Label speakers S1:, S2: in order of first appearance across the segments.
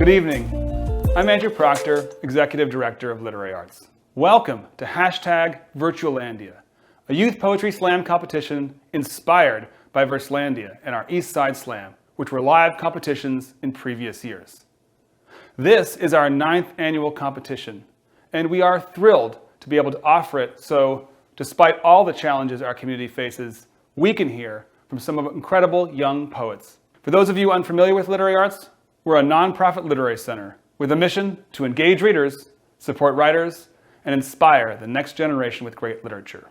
S1: Good evening. I'm Andrew Proctor, Executive Director of Literary Arts. Welcome to #Virtualandia, a youth poetry slam competition inspired by Verslandia and our East Side Slam, which were live competitions in previous years. This is our 9th annual competition, and we are thrilled to be able to offer it so, despite all the challenges our community faces, we can hear from some of incredible young poets. For those of you unfamiliar with literary arts, we're a nonprofit literary center with a mission to engage readers, support writers, and inspire the next generation with great literature.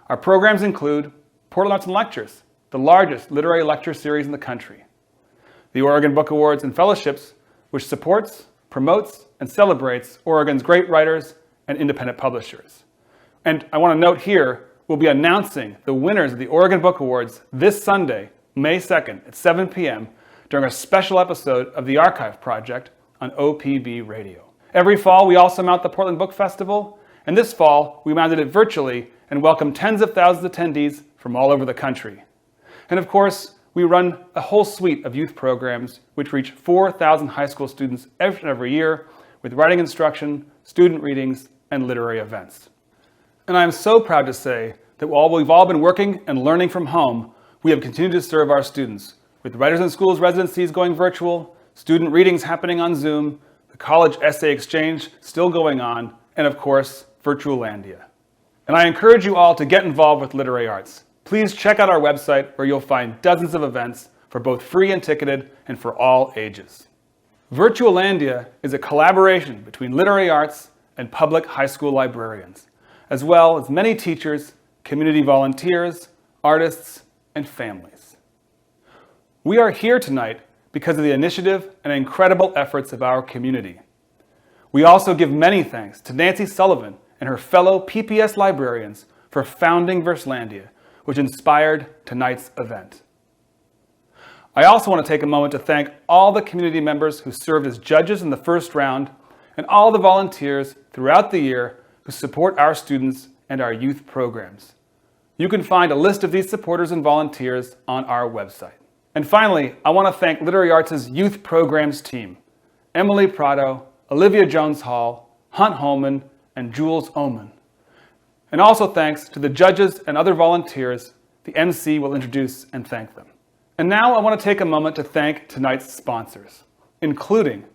S1: Our programs include Portland Arts and Lectures, the largest literary lecture series in the country, the Oregon Book Awards and Fellowships, which supports, promotes, and celebrates Oregon's great writers and independent publishers. And I want to note here, we'll be announcing the winners of the Oregon Book Awards this Sunday, May 2nd at 7 p.m. during a special episode of the Archive Project on OPB Radio. Every fall, we also mount the Portland Book Festival, and this fall, we mounted it virtually and welcomed tens of thousands of attendees from all over the country. And of course, we run a whole suite of youth programs which reach 4,000 high school students every year with writing instruction, student readings, and literary events. And I am so proud to say that while we've all been working and learning from home, we have continued to serve our students, with Writers in Schools residencies going virtual, student readings happening on Zoom, the college essay exchange still going on, and of course, Virtualandia. And I encourage you all to get involved with literary arts. Please check out our website where you'll find dozens of events for both free and ticketed and for all ages. Virtualandia is a collaboration between literary arts and public high school librarians, as well as many teachers, community volunteers, artists, and families. We are here tonight because of the initiative and incredible efforts of our community. We also give many thanks to Nancy Sullivan and her fellow PPS librarians for founding Verslandia, which inspired tonight's event. I also want to take a moment to thank all the community members who served as judges in the first round and all the volunteers throughout the year who support our students and our youth programs. You can find a list of these supporters and volunteers on our website. And finally, I want to thank Literary Arts' youth programs team, Emily Prado, Olivia Jones-Hall, Hunt Holman, and Jules Oman. And also thanks to the judges and other volunteers. The MC will introduce and thank them. And now I want to take a moment to thank tonight's sponsors, including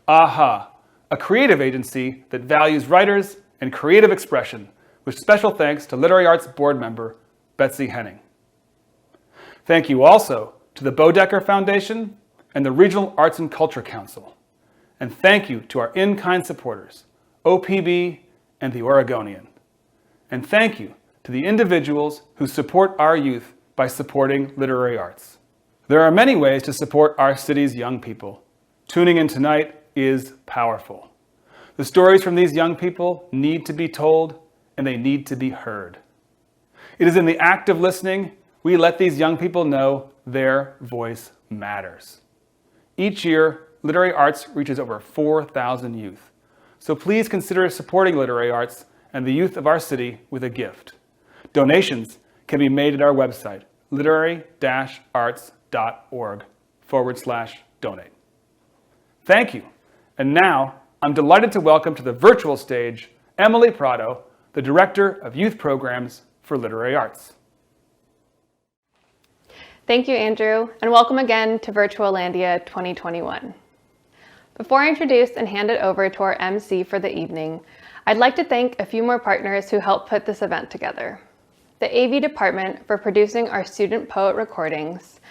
S1: AHA, a creative agency that values writers and creative expression, with special thanks to Literary Arts board member Betsy Henning. Thank you also to the Bodecker Foundation and the Regional Arts and Culture Council. And thank you to our in-kind supporters, OPB and the Oregonian. And thank you to the individuals who support our youth by supporting literary arts. There are many ways to support our city's young people. Tuning in tonight is powerful. The stories from these young people need to be told, and they need to be heard. It is in the act of listening we let these young people know their voice matters. Each year, Literary Arts reaches over 4,000 youth. So please consider supporting literary arts and the youth of our city with a gift. Donations can be made at our website, literary-arts.org/donate. Thank you. And now, I'm delighted to welcome to the virtual stage Emily Prado, the Director of Youth Programs for Literary Arts.
S2: Thank you, Andrew, and welcome again to Virtualandia 2021. Before I introduce and hand it over to our MC for the evening, I'd like to thank a few more partners who helped put this event together. The AV department for producing our student poet recordings,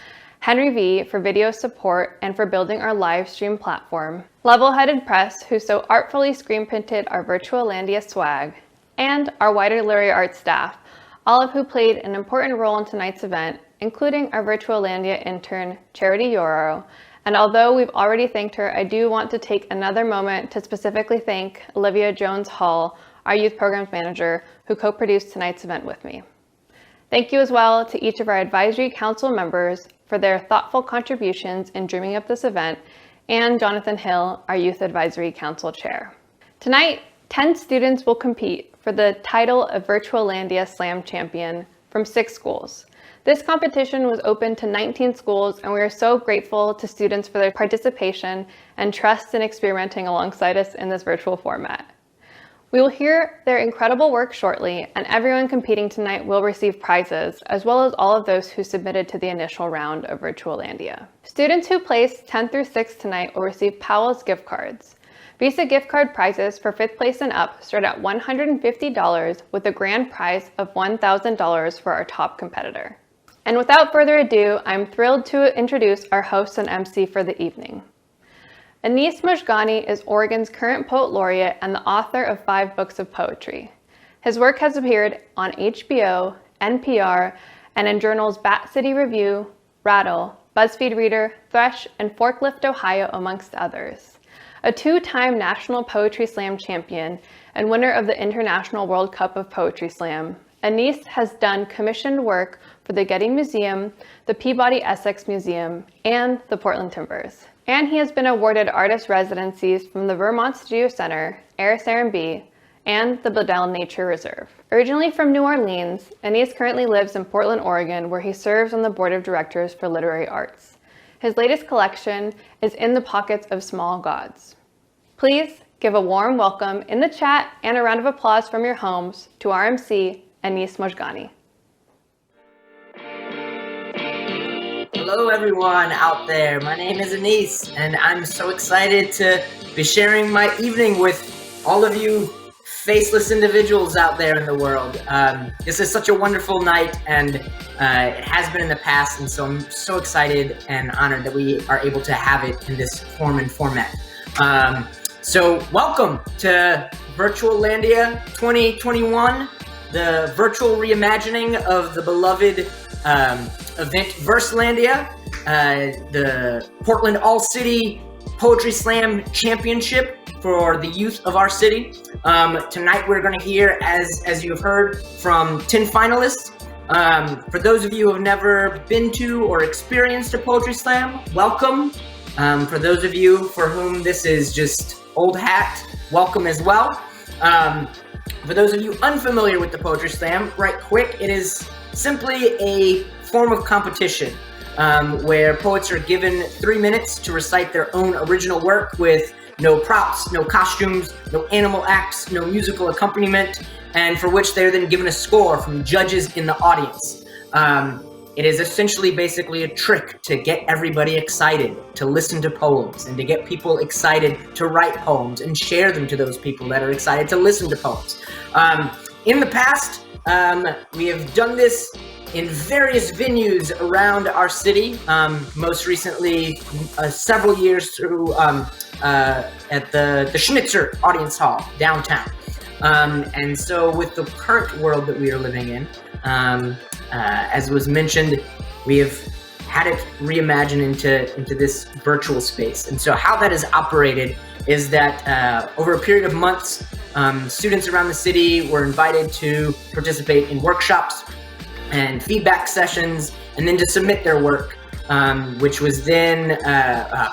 S2: Henry V for video support and for building our live stream platform, Level-Headed Press who so artfully screen printed our Virtualandia swag, and our wider literary arts staff, all of who played an important role in tonight's event, including our Virtualandia intern, Charity Yoro. And although we've already thanked her, I do want to take another moment to specifically thank Olivia Jones-Hall, our youth programs manager, who co-produced tonight's event with me. Thank you as well to each of our advisory council members for their thoughtful contributions in dreaming up this event, and Jonathan Hill, our youth advisory council chair. Tonight, 10 students will compete for the title of Virtualandia Slam Champion from 6 schools. This competition was open to 19 schools, and we are so grateful to students for their participation and trust in experimenting alongside us in this virtual format. We will hear their incredible work shortly, and everyone competing tonight will receive prizes, as well as all of those who submitted to the initial round of Virtualandia. Students who placed 10 through 6 tonight will receive Powell's gift cards. Visa gift card prizes for 5th place and up start at $150 with a grand prize of $1,000 for our top competitor. And without further ado, I'm thrilled to introduce our host and MC for the evening. Mojgani is Oregon's current poet laureate and the author of 5 books of poetry. His work has appeared on HBO, NPR, and in journals Bat City Review, Rattle, BuzzFeed Reader, Thresh, and Forklift Ohio, amongst others. A 2-time National Poetry Slam champion and winner of the International World Cup of Poetry Slam, Anis has done commissioned work for the Getty Museum, the Peabody Essex Museum, and the Portland Timbers. And he has been awarded artist residencies from the Vermont Studio Center, Aris R&B, and the Bedell Nature Reserve. Originally from New Orleans, Anis currently lives in Portland, Oregon, where he serves on the board of directors for literary arts. His latest collection is In the Pockets of Small Gods. Please give a warm welcome in the chat and a round of applause from your homes to our MC, Anis Mojgani.
S3: Hello everyone out there, my name is Anis and I'm so excited to be sharing my evening with all of you faceless individuals out there in the world. This is such a wonderful night and it has been in the past, and so I'm so excited and honored that we are able to have it in this form and format. So welcome to Virtualandia 2021, the virtual reimagining of the beloved event Verselandia, the Portland All-City Poetry Slam Championship for the youth of our city. Tonight we're going to hear, as you've heard, from 10 finalists. For those of you who have never been to or experienced a poetry slam, welcome. For those of you for whom this is just old hat, welcome as well. For those of you unfamiliar with the poetry slam, right quick, it is simply a form of competition where poets are given 3 minutes to recite their own original work with no props, no costumes, no animal acts, no musical accompaniment, and for which they're then given a score from judges in the audience. It is essentially basically a trick to get everybody excited to listen to poems and to get people excited to write poems and share them to those people that are excited to listen to poems. In the past, we have done this in various venues around our city, most recently several years through at the Schnitzer Audience Hall downtown. And so with the current world that we are living in, as was mentioned, we have had it reimagined into this virtual space. And so how that is operated is that over a period of months, students around the city were invited to participate in workshops and feedback sessions, and then to submit their work, which was then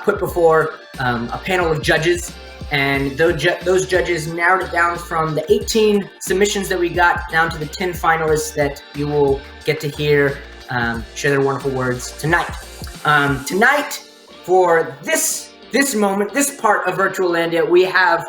S3: put before a panel of judges. And those judges narrowed it down from the 18 submissions that we got down to the 10 finalists that you will get to hear share their wonderful words tonight. Tonight, for this moment, this part of Virtualandia, we have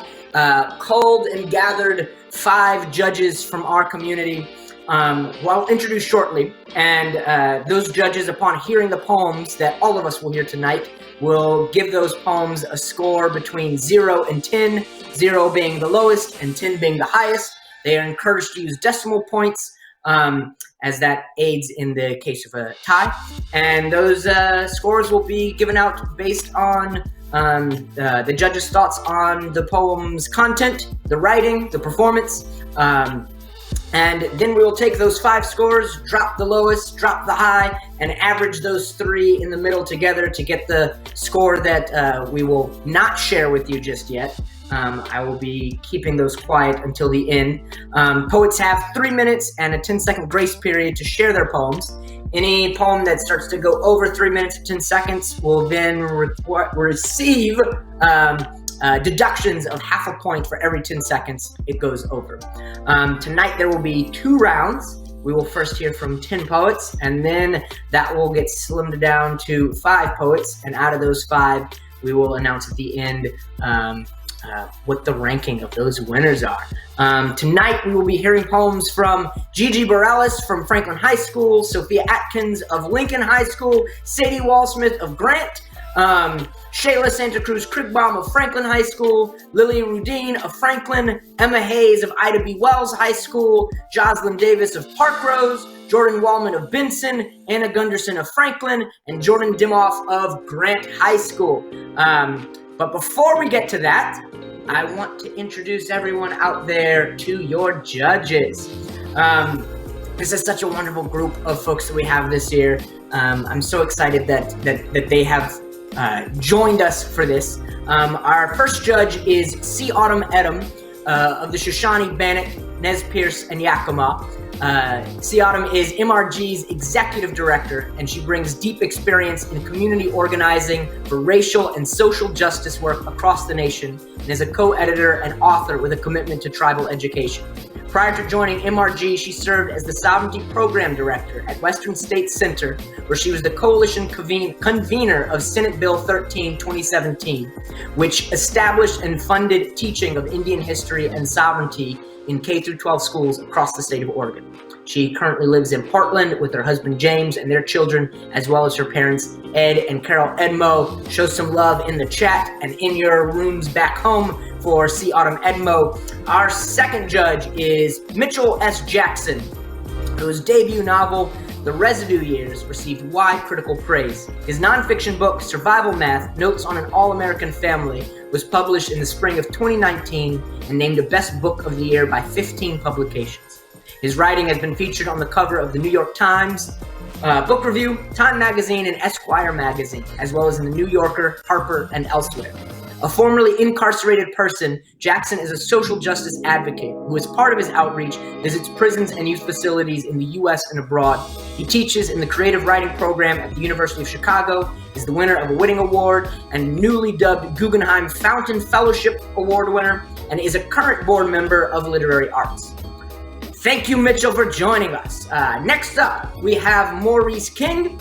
S3: culled and gathered 5 judges from our community, who I'll introduce shortly. And those judges, upon hearing the poems that all of us will hear tonight, will give those poems a score between 0 and 10, 0 being the lowest and 10 being the highest. They are encouraged to use decimal points, as that aids in the case of a tie. And those scores will be given out based on the judges' thoughts on the poem's content, the writing, the performance. And then we will take those 5 scores, drop the lowest, drop the high, and average those 3 in the middle together to get the score that we will not share with you just yet. I will be keeping those quiet until the end. Poets have 3 minutes and a 10-second grace period to share their poems. Any poem that starts to go over 3 minutes and 10 seconds will then receive deductions of ½ a point for every 10 seconds it goes over. Tonight there will be 2 rounds. we will first hear from 10 poets, and then that will get slimmed down to 5 poets, and out of those 5, we will announce at the end what the ranking of those winners are. Tonight, we will be hearing poems from Gigi Bareilles from Franklin High School, Sophia Atkins of Lincoln High School, Sadie Wallsmith of Grant, Shala Santa Cruz Kringbaum of Franklin High School, Lilli Rudine of Franklin, Emma Hayes of Ida B. Wells High School, Jazlynn Davis of Parkrose, Jourdan Wolmut of Benson, Anna Gunderson of Franklin, and Jourdan Dimoff of Grant High School. But before we get to that, I want to introduce everyone out there to your judges. This is such a wonderful group of folks that we have this year. I'm so excited that they have joined us for this. Our first judge is C. Autumn Edom of the Shoshone, Bannock, Nez Perce, and Yakima. C. Autumn is MRG's executive director, and she brings deep experience in community organizing for racial and social justice work across the nation, and is a co-editor and author with a commitment to tribal education. Prior to joining MRG, she served as the Sovereignty Program Director at Western State Center, where she was the coalition convener of Senate Bill 13, 2017, which established and funded teaching of Indian history and sovereignty in K-12 schools across the state of Oregon. She currently lives in Portland with her husband James and their children, as well as her parents Ed and Carol Edmo. Show some love in the chat and in your rooms back home for C. Autumn Edmo. Our second judge is Mitchell S. Jackson, whose debut novel, The Residue Years, received wide critical praise. His nonfiction book, Survival Math, Notes on an All-American Family, was published in the spring of 2019 and named a Best Book of the Year by 15 publications. His writing has been featured on the cover of the New York Times, Book Review, Time Magazine, and Esquire Magazine, as well as in the New Yorker, Harper, and elsewhere. A formerly incarcerated person, Jackson is a social justice advocate who, as part of his outreach, visits prisons and youth facilities in the U.S. and abroad. He teaches in the creative writing program at the University of Chicago, is the winner of a Whitting Award and newly dubbed Guggenheim Fountain Fellowship Award winner, and is a current board member of Literary Arts. Thank you, Mitchell, for joining us. Next up, we have Maurice King.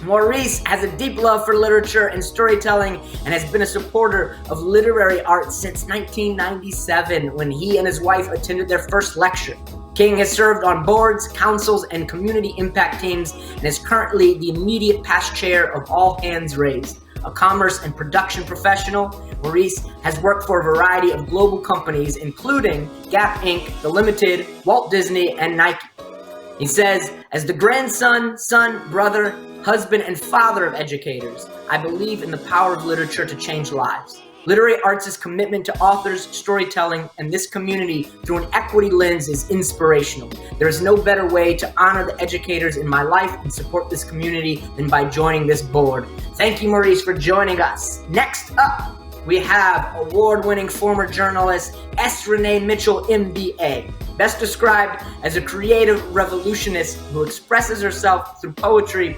S3: Maurice has a deep love for literature and storytelling and has been a supporter of literary arts since 1997 when he and his wife attended their first lecture. King has served on boards, councils, and community impact teams and is currently the immediate past chair of All Hands Raised. A commerce and production professional, Maurice has worked for a variety of global companies, including Gap Inc., The Limited, Walt Disney, and Nike. He says, as the grandson, son, brother, husband, and father of educators, I believe in the power of literature to change lives. Literary arts' commitment to authors, storytelling, and this community through an equity lens is inspirational. There is no better way to honor the educators in my life and support this community than by joining this board. Thank you, Maurice, for joining us. Next up, we have award-winning former journalist S. Renee Mitchell, MBA, best described as a creative revolutionist who expresses herself through poetry,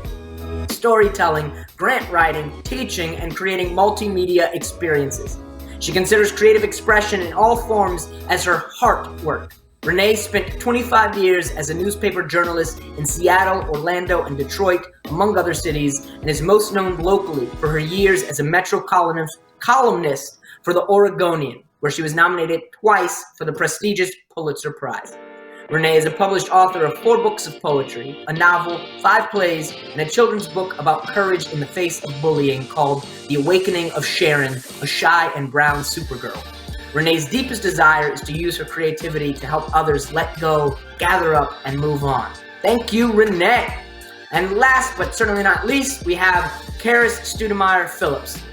S3: storytelling, grant writing, teaching, and creating multimedia experiences. She considers creative expression in all forms as her heart work. Renee spent 25 years as a newspaper journalist in Seattle, Orlando, and Detroit, among other cities, and is most known locally for her years as a Metro columnist for the Oregonian, where she was nominated twice for the prestigious Pulitzer Prize. Renee is a published author of 4 books of poetry, a novel, 5 plays, and a children's book about courage in the face of bullying called The Awakening of Sharon, a Shy and Brown Supergirl. Renee's deepest desire is to use her creativity to help others let go, gather up, and move on. Thank you, Renee. And last but certainly not least, we have Karis Studemeyer Phillips,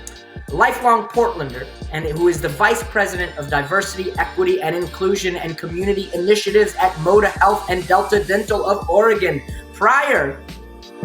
S3: a lifelong Portlander, and who is the Vice President of Diversity, Equity, and Inclusion and Community Initiatives at Moda Health and Delta Dental of Oregon. Prior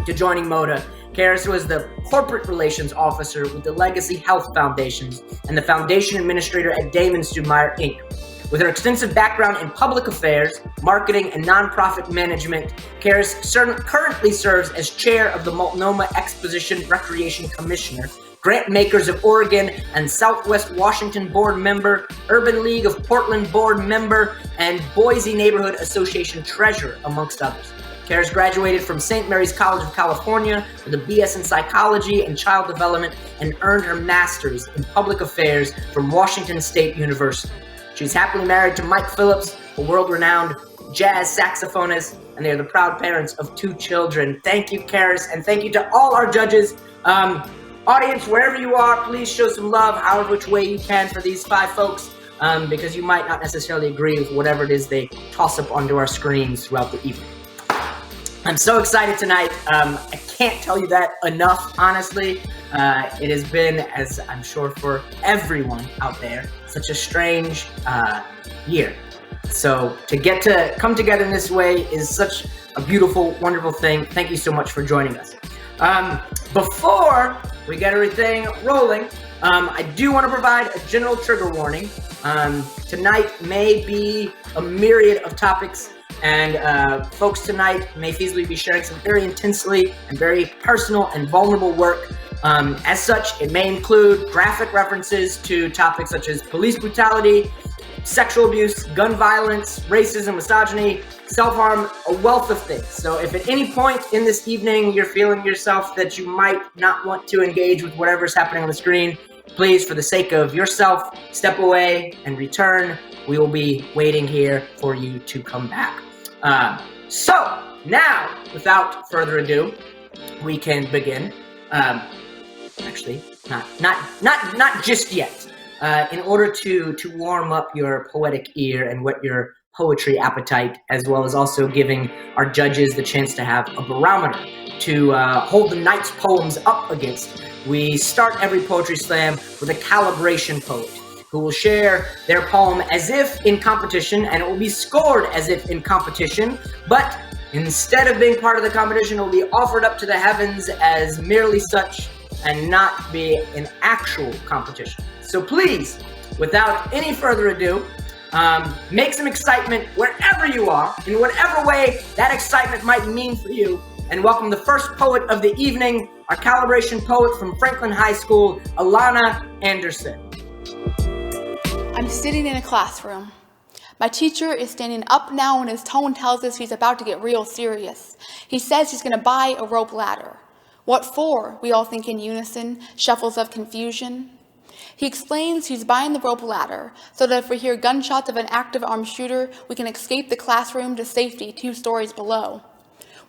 S3: to joining Moda, Karis was the Corporate Relations Officer with the Legacy Health Foundations and the Foundation Administrator at Damon Studemeyer, Inc. With her extensive background in public affairs, marketing, and nonprofit management, Karis currently serves as chair of the Multnomah Exposition Recreation Commissioner, Grant Makers of Oregon and Southwest Washington board member, Urban League of Portland board member, and Boise Neighborhood Association treasurer, amongst others. Kara's graduated from St. Mary's College of California with a BS in Psychology and Child Development and earned her master's in Public Affairs from Washington State University. She's happily married to Mike Phillips, a world-renowned jazz saxophonist, and they are the proud parents of 2 children. Thank you, Karis, and thank you to all our judges. Audience, wherever you are, please show some love, however which way you can, for these 5 folks, because you might not necessarily agree with whatever it is they toss up onto our screens throughout the evening. I'm so excited tonight. I can't tell you that enough, honestly. It has been, as I'm sure for everyone out there, such a strange year. So to get to come together in this way is such a beautiful, wonderful thing. Thank you so much for joining us. Before we get everything rolling, I do want to provide a general trigger warning. Tonight may be a myriad of topics, and folks tonight may feasibly be sharing some very intensely and very personal and vulnerable work. As such, it may include graphic references to topics such as police brutality, sexual abuse, gun violence, racism, misogyny, self-harm, a wealth of things. So if at any point in this evening you're feeling yourself that you might not want to engage with whatever's happening on the screen, please, for the sake of yourself, step away and return. We will be waiting here for you to come back. So now, without further ado, we can begin. Actually, not just yet. In order to warm up your poetic ear and whet your poetry appetite, as well as also giving our judges the chance to have a barometer to hold the night's poems up against, we start every poetry slam with a calibration poet who will share their poem as if in competition, and it will be scored as if in competition, but instead of being part of the competition, it will be offered up to the heavens as merely such and not be an actual competition. So please, without any further ado, make some excitement wherever you are, in whatever way that excitement might mean for you, and welcome the first poet of the evening, our calibration poet from Franklin High School, Alana Anderson.
S4: I'm sitting in a classroom. My teacher is standing up now and his tone tells us he's about to get real serious. He says he's going to buy a rope ladder. What for? We all think in unison, shuffles of confusion. He explains he's buying the rope ladder so that if we hear gunshots of an active armed shooter, we can escape the classroom to safety 2 stories below.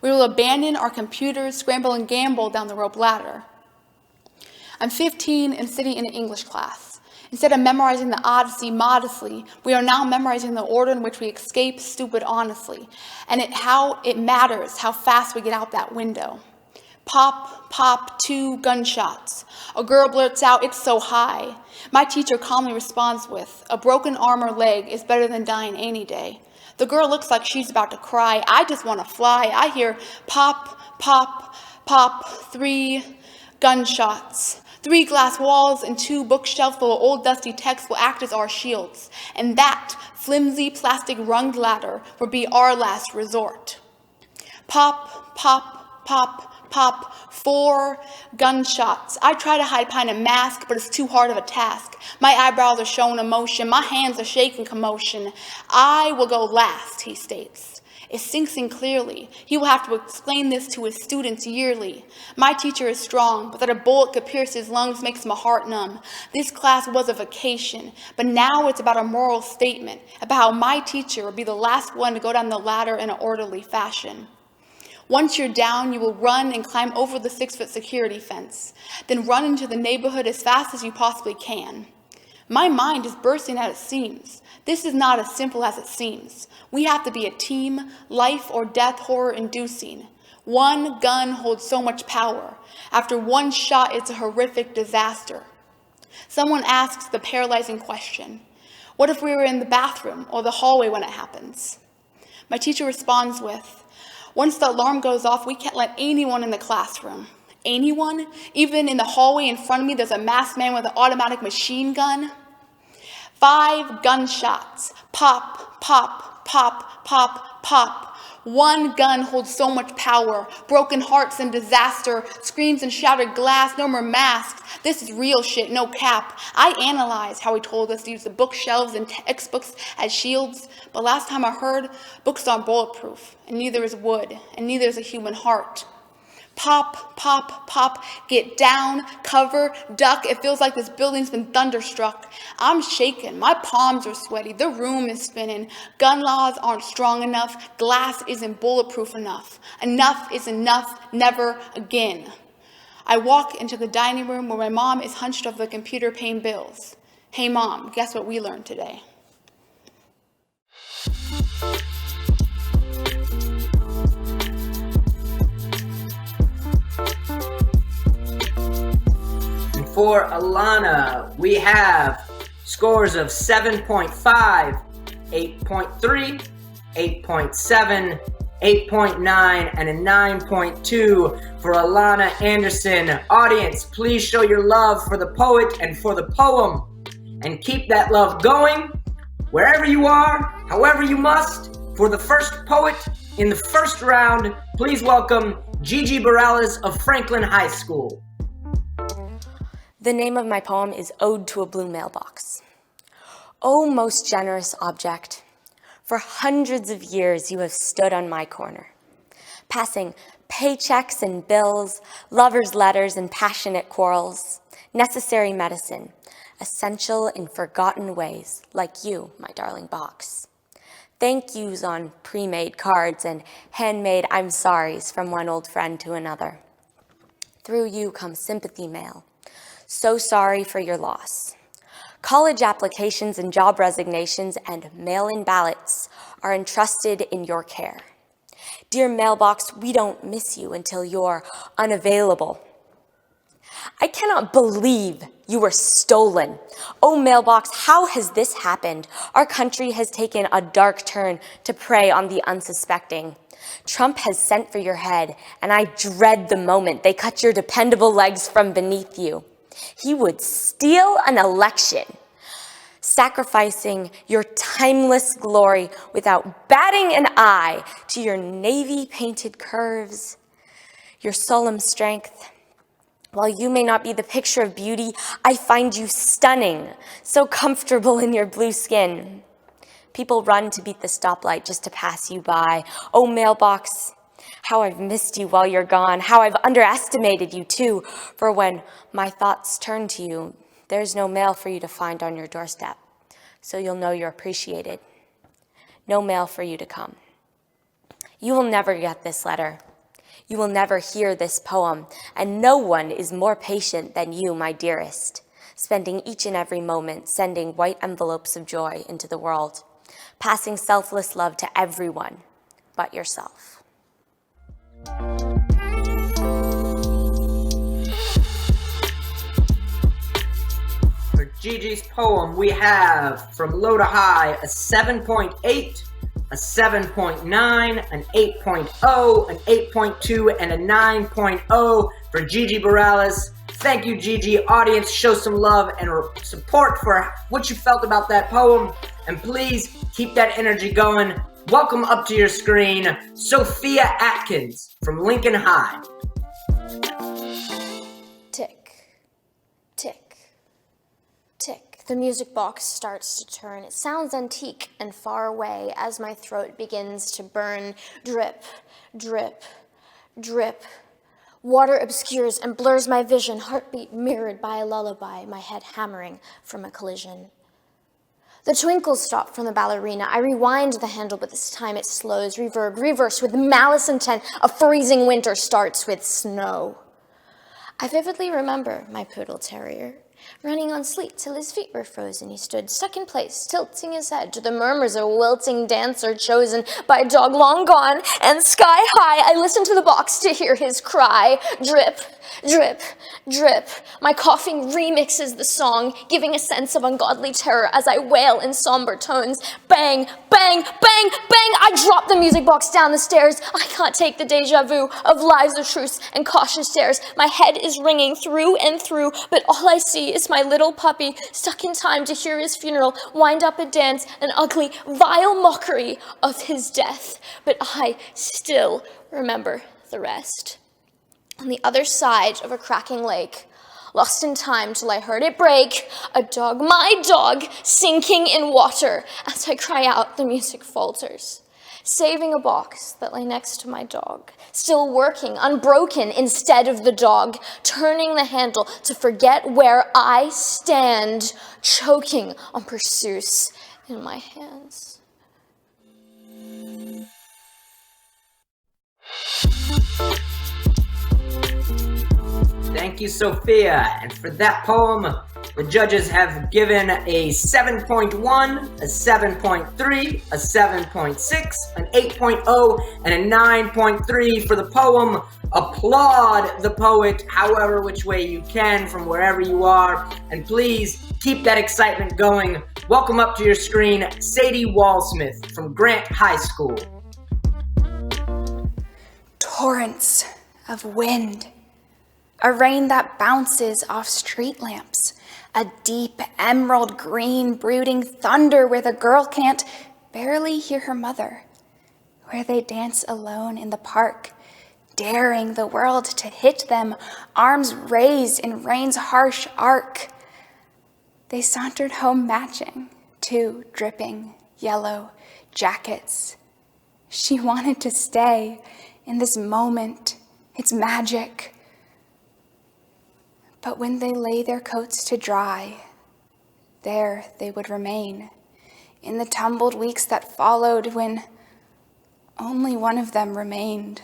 S4: We will abandon our computers, scramble and gamble down the rope ladder. I'm 15 and sitting in an English class. Instead of memorizing the Odyssey modestly, we are now memorizing the order in which we escape stupid honestly, and how it matters how fast we get out that window. Pop, pop, 2 gunshots. A girl blurts out, "It's so high." My teacher calmly responds with, "A broken arm or leg is better than dying any day." The girl looks like she's about to cry. I just want to fly. I hear pop, pop, pop, 3 gunshots. 3 glass walls and 2 bookshelves full of old dusty texts will act as our shields. And that flimsy plastic runged ladder will be our last resort. Pop, pop, pop, pop, 4 gunshots. I try to hide behind a mask, but it's too hard of a task. My eyebrows are showing emotion. My hands are shaking commotion. I will go last, he states. It sinks in clearly. He will have to explain this to his students yearly. My teacher is strong, but that a bullet could pierce his lungs makes my heart numb. This class was a vacation, but now it's about a moral statement, about how my teacher will be the last one to go down the ladder in an orderly fashion. Once you're down, you will run and climb over the 6-foot security fence, then run into the neighborhood as fast as you possibly can. My mind is bursting at its seams. This is not as simple as it seems. We have to be a team, life or death horror inducing. 1 gun holds so much power. After 1 shot, it's a horrific disaster. Someone asks the paralyzing question, what if we were in the bathroom or the hallway when it happens? My teacher responds with, once the alarm goes off, we can't let anyone in the classroom. Anyone? Even in the hallway in front of me, there's a masked man with an automatic machine gun. 5 gunshots. Pop, pop, pop, pop, pop. 1 gun holds so much power. Broken hearts and disaster. Screams and shattered glass. No more masks. This is real shit, no cap. I analyze how he told us to use the bookshelves and textbooks as shields, but last time I heard, books aren't bulletproof, and neither is wood, and neither is a human heart. Pop, pop, pop, get down, cover, duck. It feels like this building's been thunderstruck. I'm shaking, my palms are sweaty, the room is spinning. Gun laws aren't strong enough, glass isn't bulletproof enough. Enough is enough, never again. I walk into the dining room where my mom is hunched over the computer paying bills. Hey mom, guess what we learned today?
S3: For Alana, we have scores of 7.5, 8.3, 8.7, 8.9, and a 9.2 for Alana Anderson. Audience, please show your love for the poet and for the poem. And keep that love going wherever you are, however you must. For the first poet in the first round, please welcome Gigi Bareilles of Franklin High School.
S5: The name of my poem is Ode to a Blue Mailbox. O most generous object, for hundreds of years you have stood on my corner, passing paychecks and bills, lovers' letters and passionate quarrels, necessary medicine, essential in forgotten ways, like you, my darling box. Thank yous on pre-made cards and handmade I'm sorries from one old friend to another. Through you comes sympathy mail. So sorry for your loss. College applications and job resignations and mail-in ballots are entrusted in your care. Dear mailbox, we don't miss you until you're unavailable. I cannot believe you were stolen. Oh, mailbox, how has this happened? Our country has taken a dark turn to prey on the unsuspecting. Trump has sent for your head, and I dread the moment they cut your dependable legs from beneath you. He would steal an election, sacrificing your timeless glory without batting an eye to your navy-painted curves, your solemn strength. While you may not be the picture of beauty, I find you stunning, so comfortable in your blue skin. People run to beat the stoplight just to pass you by. Oh, mailbox, how I've missed you while you're gone, how I've underestimated you too, for when my thoughts turn to you, there's no mail for you to find on your doorstep, so you'll know you're appreciated. No mail for you to come. You will never get this letter. You will never hear this poem, and no one is more patient than you, my dearest, spending each and every moment sending white envelopes of joy into the world, passing selfless love to everyone but yourself.
S3: For Gigi's poem, we have from low to high a 7.8, a 7.9, an 8.0, an 8.2, and a 9.0 for Gigi Bareilles. Thank you, Gigi. Audience, show some love and support for what you felt about that poem. And please keep that energy going. Welcome up to your screen, Sophia Atkins from Lincoln High.
S6: Tick, tick, tick. The music box starts to turn. It sounds antique and far away as my throat begins to burn. Drip, drip, drip. Water obscures and blurs my vision, heartbeat mirrored by a lullaby, my head hammering from a collision. The twinkles stop from the ballerina. I rewind the handle, but this time it slows. Reverb, reverse with malice intent. A freezing winter starts with snow. I vividly remember my poodle terrier, running on sleet till his feet were frozen. He stood stuck in place, tilting his head to the murmurs of a wilting dancer chosen by a dog long gone. And sky high, I listened to the box to hear his cry. Drip, drip, drip. My coughing remixes the song, giving a sense of ungodly terror as I wail in somber tones. Bang, bang, bang, bang. I drop the music box down the stairs. I can't take the deja vu of lies of truce and cautious stares. My head is ringing through and through, but all I see is my little puppy stuck in time to hear his funeral, wind up a dance, an ugly, vile mockery of his death. But I still remember the rest. On the other side of a cracking lake, lost in time till I heard it break. A dog, my dog, sinking in water. As I cry out, the music falters. Saving a box that lay next to my dog, still working, unbroken instead of the dog, turning the handle to forget where I stand, choking on pursuits in my hands.
S3: Thank you, Sophia. And for that poem, the judges have given a 7.1, a 7.3, a 7.6, an 8.0, and a 9.3 for the poem. Applaud the poet however which way you can from wherever you are. And please keep that excitement going. Welcome up to your screen, Sadie Wallsmith from Grant High School.
S4: Torrents of wind, a rain that bounces off street lamps, a deep emerald green brooding thunder where the girl can't barely hear her mother, where they dance alone in the park, daring the world to hit them, arms raised in rain's harsh arc. They sauntered home matching, two dripping yellow jackets. She wanted to stay in this moment, it's magic. But when they lay their coats to dry, there they would remain in the tumbled weeks that followed when only one of them remained.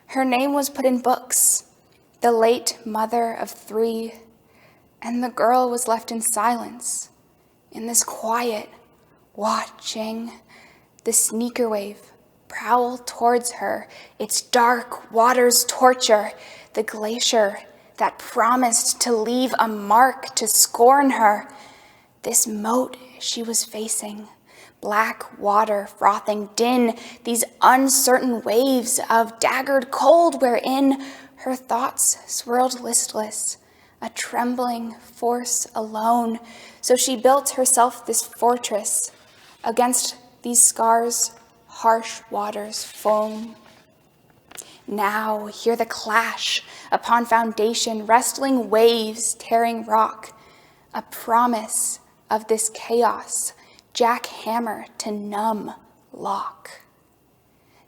S4: Her name was put in books, the late mother of 3, and the girl was left in silence, in this quiet, watching the sneaker wave prowl towards her, its dark waters torture, the glacier that promised to leave a mark to scorn her. This moat she was facing, black water frothing din, these uncertain waves of daggered cold wherein her thoughts swirled listless, a trembling force alone. So she built herself this fortress against these scars, harsh waters foam. Now hear the clash upon foundation, wrestling waves tearing rock, a promise of this chaos, jackhammer to numb lock.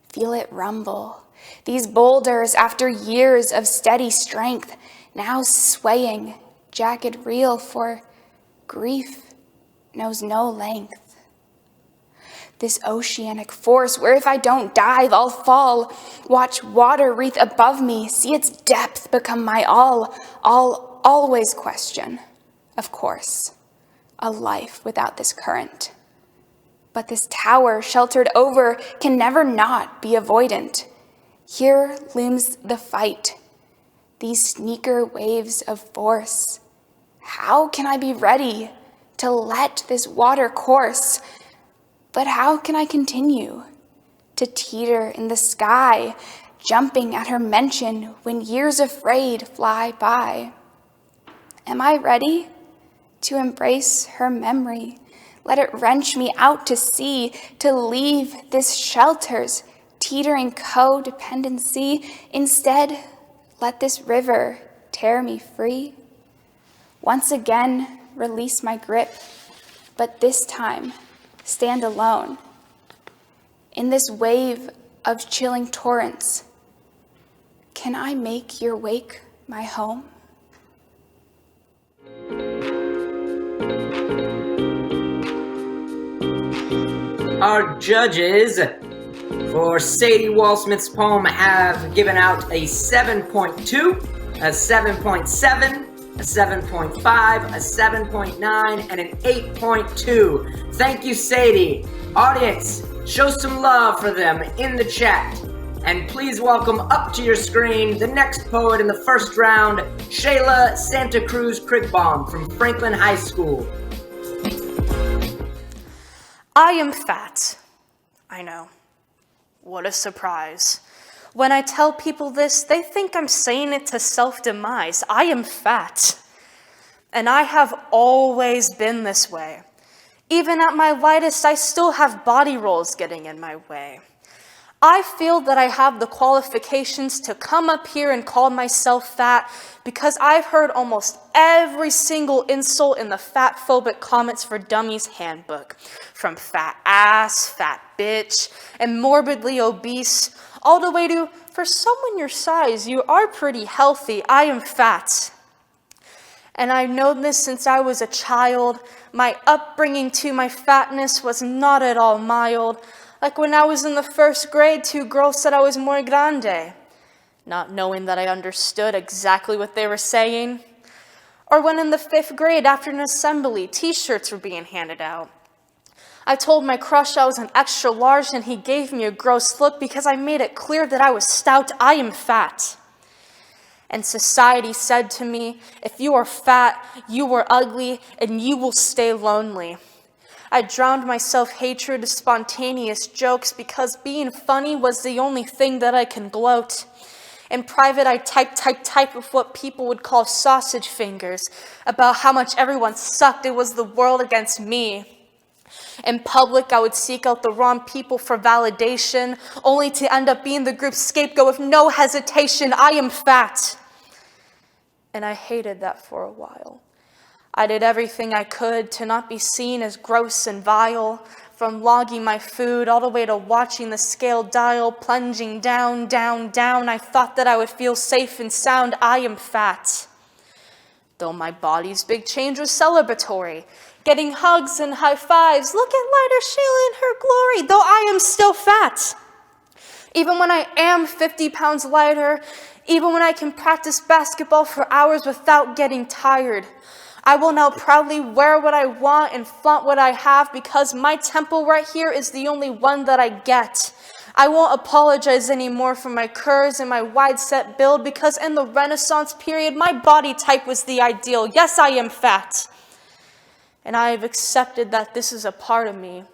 S4: Feel it rumble, these boulders after years of steady strength, now swaying, jagged reel, for grief knows no length. This oceanic force, where if I don't dive, I'll fall. Watch water wreath above me, see its depth become my all. I'll always question, of course, a life without this current. But this tower sheltered over can never not be avoidant. Here looms the fight, these sneaker waves of force. How can I be ready to let this water course? But how can I continue to teeter in the sky, jumping at her mention when years afraid fly by? Am I ready to embrace her memory? Let it wrench me out to sea, to leave this shelter's teetering codependency. Instead, let this river tear me free. Once again, release my grip, but this time, stand alone. In this wave of chilling torrents, can I make your wake my home?
S3: Our judges for Sadie Wallsmith's poem have given out a 7.2, a 7.7, a 7.5, a 7.9, and an 8.2. Thank you, Sadie. Audience, show some love for them in the chat. And please welcome up to your screen the next poet in the first round, Shala Santa Cruz Kringbaum from Franklin High School.
S7: I am fat. I know. What a surprise. When I tell people this, they think I'm saying it to self-demise. I am fat. And I have always been this way. Even at my lightest, I still have body rolls getting in my way. I feel that I have the qualifications to come up here and call myself fat because I've heard almost every single insult in the Fatphobic Comments for Dummies handbook. From fat ass, fat bitch, and morbidly obese, all the way to, for someone your size, you are pretty healthy, I am fat. And I've known this since I was a child. My upbringing to my fatness was not at all mild. Like when I was in the 1st grade, 2 girls said I was muy grande, not knowing that I understood exactly what they were saying. Or when in the 5th grade, after an assembly, t-shirts were being handed out. I told my crush I was an extra large and he gave me a gross look because I made it clear that I was stout. I am fat. And society said to me, if you are fat, you are ugly, and you will stay lonely. I drowned my self-hatred to spontaneous jokes because being funny was the only thing that I can gloat. In private, I type with what people would call sausage fingers about how much everyone sucked. It was the world against me. In public, I would seek out the wrong people for validation, only to end up being the group's scapegoat with no hesitation. I am fat. And I hated that for a while. I did everything I could to not be seen as gross and vile, from logging my food all the way to watching the scale dial plunging down, down, down. I thought that I would feel safe and sound. I am fat. Though my body's big change was celebratory, getting hugs and high fives. Look at lighter Shala in her glory, though I am still fat. Even when I am 50 pounds lighter, even when I can practice basketball for hours without getting tired, I will now proudly wear what I want and flaunt what I have because my temple right here is the only one that I get. I won't apologize anymore for my curves and my wide-set build because in the Renaissance period, my body type was the ideal. Yes, I am fat. And I have accepted that this is a part of me.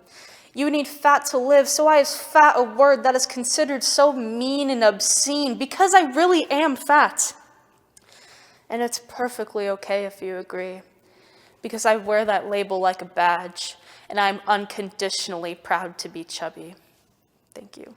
S7: You need fat to live, so I have fat, a word that is considered so mean and obscene because I really am fat. And it's perfectly okay if you agree, because I wear that label like a badge, and I'm unconditionally proud to be chubby. Thank you.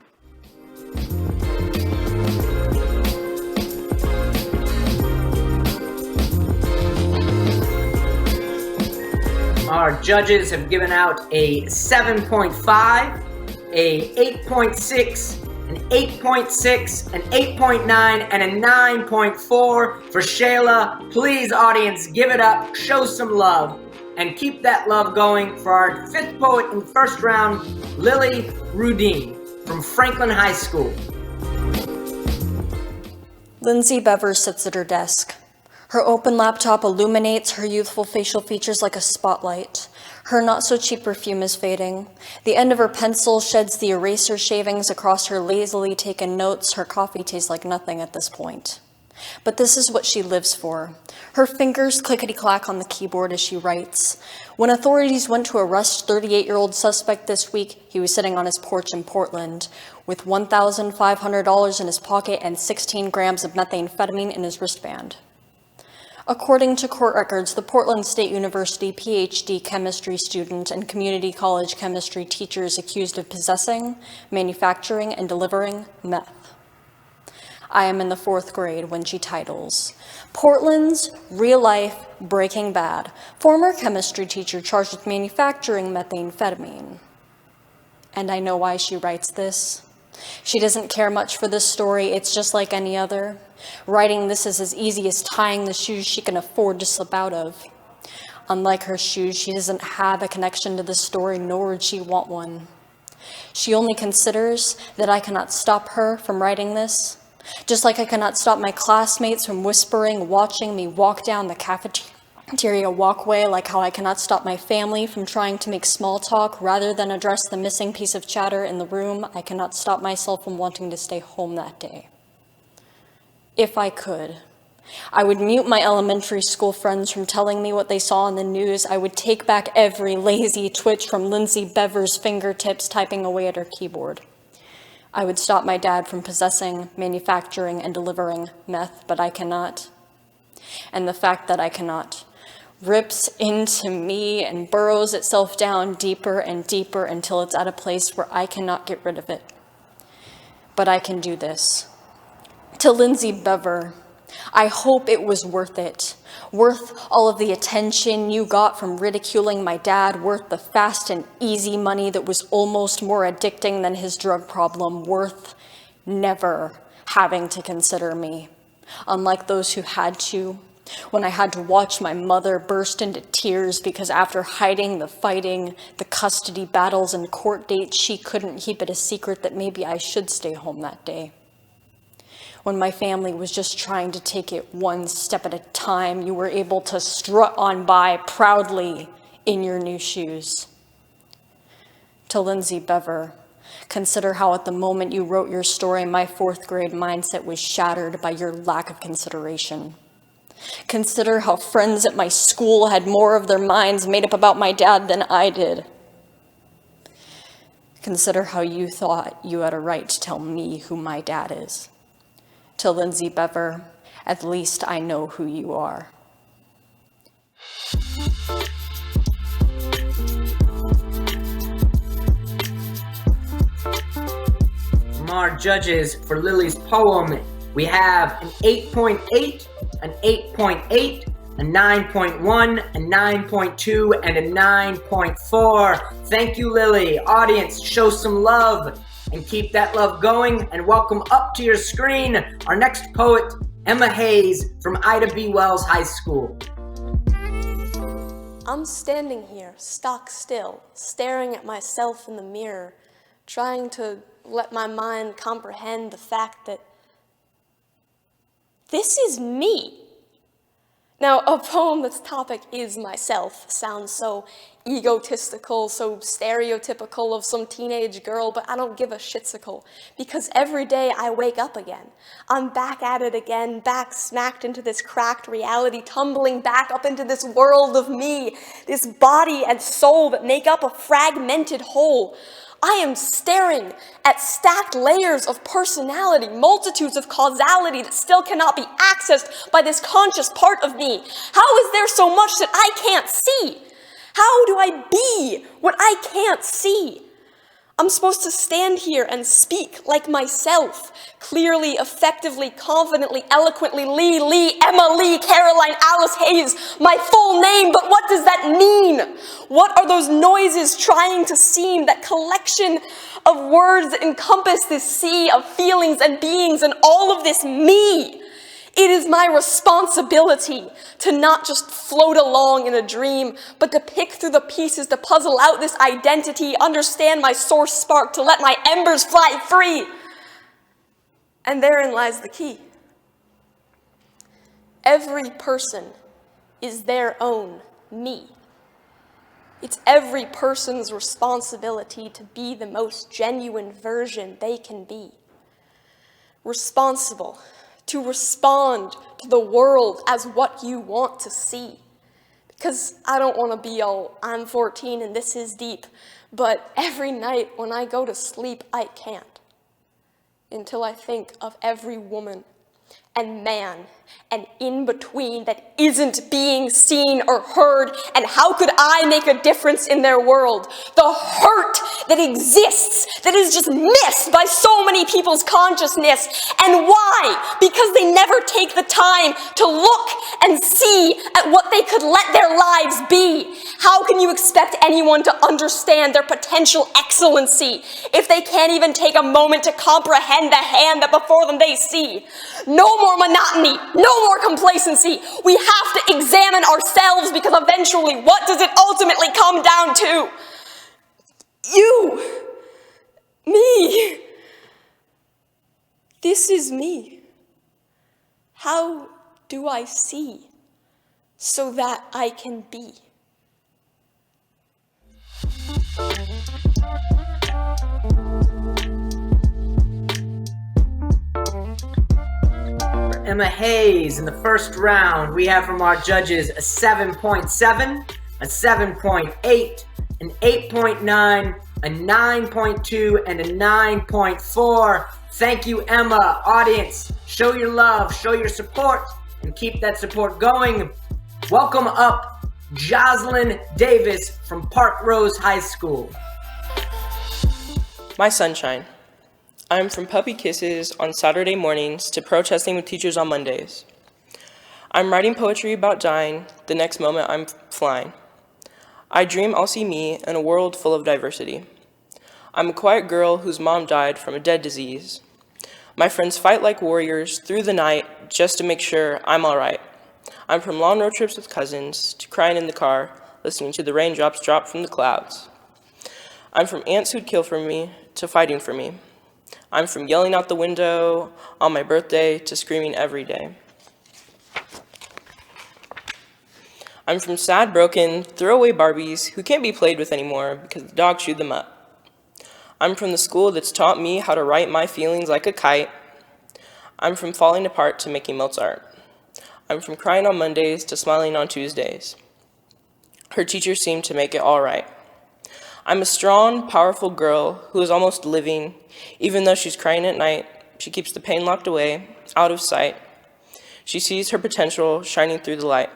S3: Our judges have given out a 7.5, a 8.6, an 8.6, an 8.9, and a 9.4 for Shala. Please, audience, give it up, show some love, and keep that love going for our 5th poet in the 1st round, Lilli Rudine from Franklin High School.
S8: Lindsay Bevers sits at her desk. Her open laptop illuminates her youthful facial features like a spotlight. Her not-so-cheap perfume is fading. The end of her pencil sheds the eraser shavings across her lazily taken notes. Her coffee tastes like nothing at this point. But this is what she lives for. Her fingers clickety-clack on the keyboard as she writes. When authorities went to arrest 38-year-old suspect this week, he was sitting on his porch in Portland with $1,500 in his pocket and 16 grams of methamphetamine in his wristband. According to court records, the Portland State University PhD chemistry student and community college chemistry teacher is accused of possessing, manufacturing, and delivering meth. I am in the 4th grade when she titles, Portland's real-life Breaking Bad, former chemistry teacher charged with manufacturing methamphetamine. And I know why she writes this. She doesn't care much for this story. It's just like any other. Writing this is as easy as tying the shoes she can afford to slip out of. Unlike her shoes, she doesn't have a connection to this story, nor would she want one. She only considers that I cannot stop her from writing this, just like I cannot stop my classmates from whispering, watching me walk down the cafeteria walkway, like how I cannot stop my family from trying to make small talk rather than address the missing piece of chatter in the room. I cannot stop myself from wanting to stay home that day. If I could, I would mute my elementary school friends from telling me what they saw on the news. I would take back every lazy twitch from Lindsay Bevers' fingertips typing away at her keyboard. I would stop my dad from possessing, manufacturing, and delivering meth, but I cannot. And the fact that I cannot rips into me and burrows itself down deeper and deeper until it's at a place where I cannot get rid of it. but I can do this. To Lindsay Bever, I hope it was worth it. Worth all of the attention you got from ridiculing my dad, worth the fast and easy money that was almost more addicting than his drug problem, worth never having to consider me. Unlike those who had to, when I had to watch my mother burst into tears because after hiding the fighting, the custody battles and court dates, she couldn't keep it a secret that maybe I should stay home that day. When my family was just trying to take it one step at a time, you were able to strut on by proudly in your new shoes. To Lindsay Bever, consider how at the moment you wrote your story, my 4th grade mindset was shattered by your lack of consideration. Consider how friends at my school had more of their minds made up about my dad than I did. Consider how you thought you had a right to tell me who my dad is. To Lindsay Bever, at least I know who you are.
S3: From our judges for Lilli's poem, we have an 8.8, an 8.8, a 9.1, a 9.2, and a 9.4. Thank you, Lilli. Audience, show some love and keep that love going. And welcome up to your screen our next poet, Emma Hayes from Ida B. Wells High School.
S9: I'm standing here, stock still, staring at myself in the mirror, trying to let my mind comprehend the fact that this is me. Now, a poem that's topic is myself sounds so egotistical, so stereotypical of some teenage girl, but I don't give a shitsicle, because every day I wake up again. I'm back at it again, back smacked into this cracked reality, tumbling back up into this world of me, this body and soul that make up a fragmented whole. I am staring at stacked layers of personality, multitudes of causality that still cannot be accessed by this conscious part of me. How is there so much that I can't see? How do I be what I can't see? I'm supposed to stand here and speak like myself, clearly, effectively, confidently, eloquently, Lee, Emma Lee, Caroline, Alice Hayes, my full name, but what does that mean? What are those noises trying to seem, that collection of words that encompass this sea of feelings and beings and all of this me? It is my responsibility to not just float along in a dream, but to pick through the pieces, to puzzle out this identity, understand my source spark, to let my embers fly free. And therein lies the key. Every person is their own me. It's every person's responsibility to be the most genuine version they can be. Responsible to respond to the world as what you want to see. Because I don't want to be all, I'm 14 and this is deep, but every night when I go to sleep, I can't. Until I think of every woman and man and in between that isn't being seen or heard, and how could I make a difference in their world? The hurt that exists, that is just missed by so many people's consciousness. And why? Because they never take the time to look and see at what they could let their lives be. How can you expect anyone to understand their potential excellency if they can't even take a moment to comprehend the hand that before them they see? No more monotony, no more complacency. We have to examine ourselves, because eventually, what does it ultimately come down to? You, me. This is me. How do I see so that I can be?
S3: Emma Hayes in the first round, we have from our judges a 7.7, a 7.8, an 8.9, a 9.2, and a 9.4. Thank you, Emma. Audience, show your love, show your support, and keep that support going. Welcome up, Jazlynn Davis from Parkrose High School.
S10: My sunshine. I'm from puppy kisses on Saturday mornings to protesting with teachers on Mondays. I'm writing poetry about dying, the next moment I'm flying. I dream I'll see me in a world full of diversity. I'm a quiet girl whose mom died from a dead disease. My friends fight like warriors through the night just to make sure I'm all right. I'm from long road trips with cousins to crying in the car, listening to the raindrops drop from the clouds. I'm from aunts who'd kill for me to fighting for me. I'm from yelling out the window on my birthday to screaming every day. I'm from sad, broken, throwaway Barbies who can't be played with anymore because the dog chewed them up. I'm from the school that's taught me how to write my feelings like a kite. I'm from falling apart to making Mozart. I'm from crying on Mondays to smiling on Tuesdays. Her teachers seem to make it all right. I'm a strong, powerful girl who is almost living. Even though she's crying at night, she keeps the pain locked away, out of sight. She sees her potential shining through the light.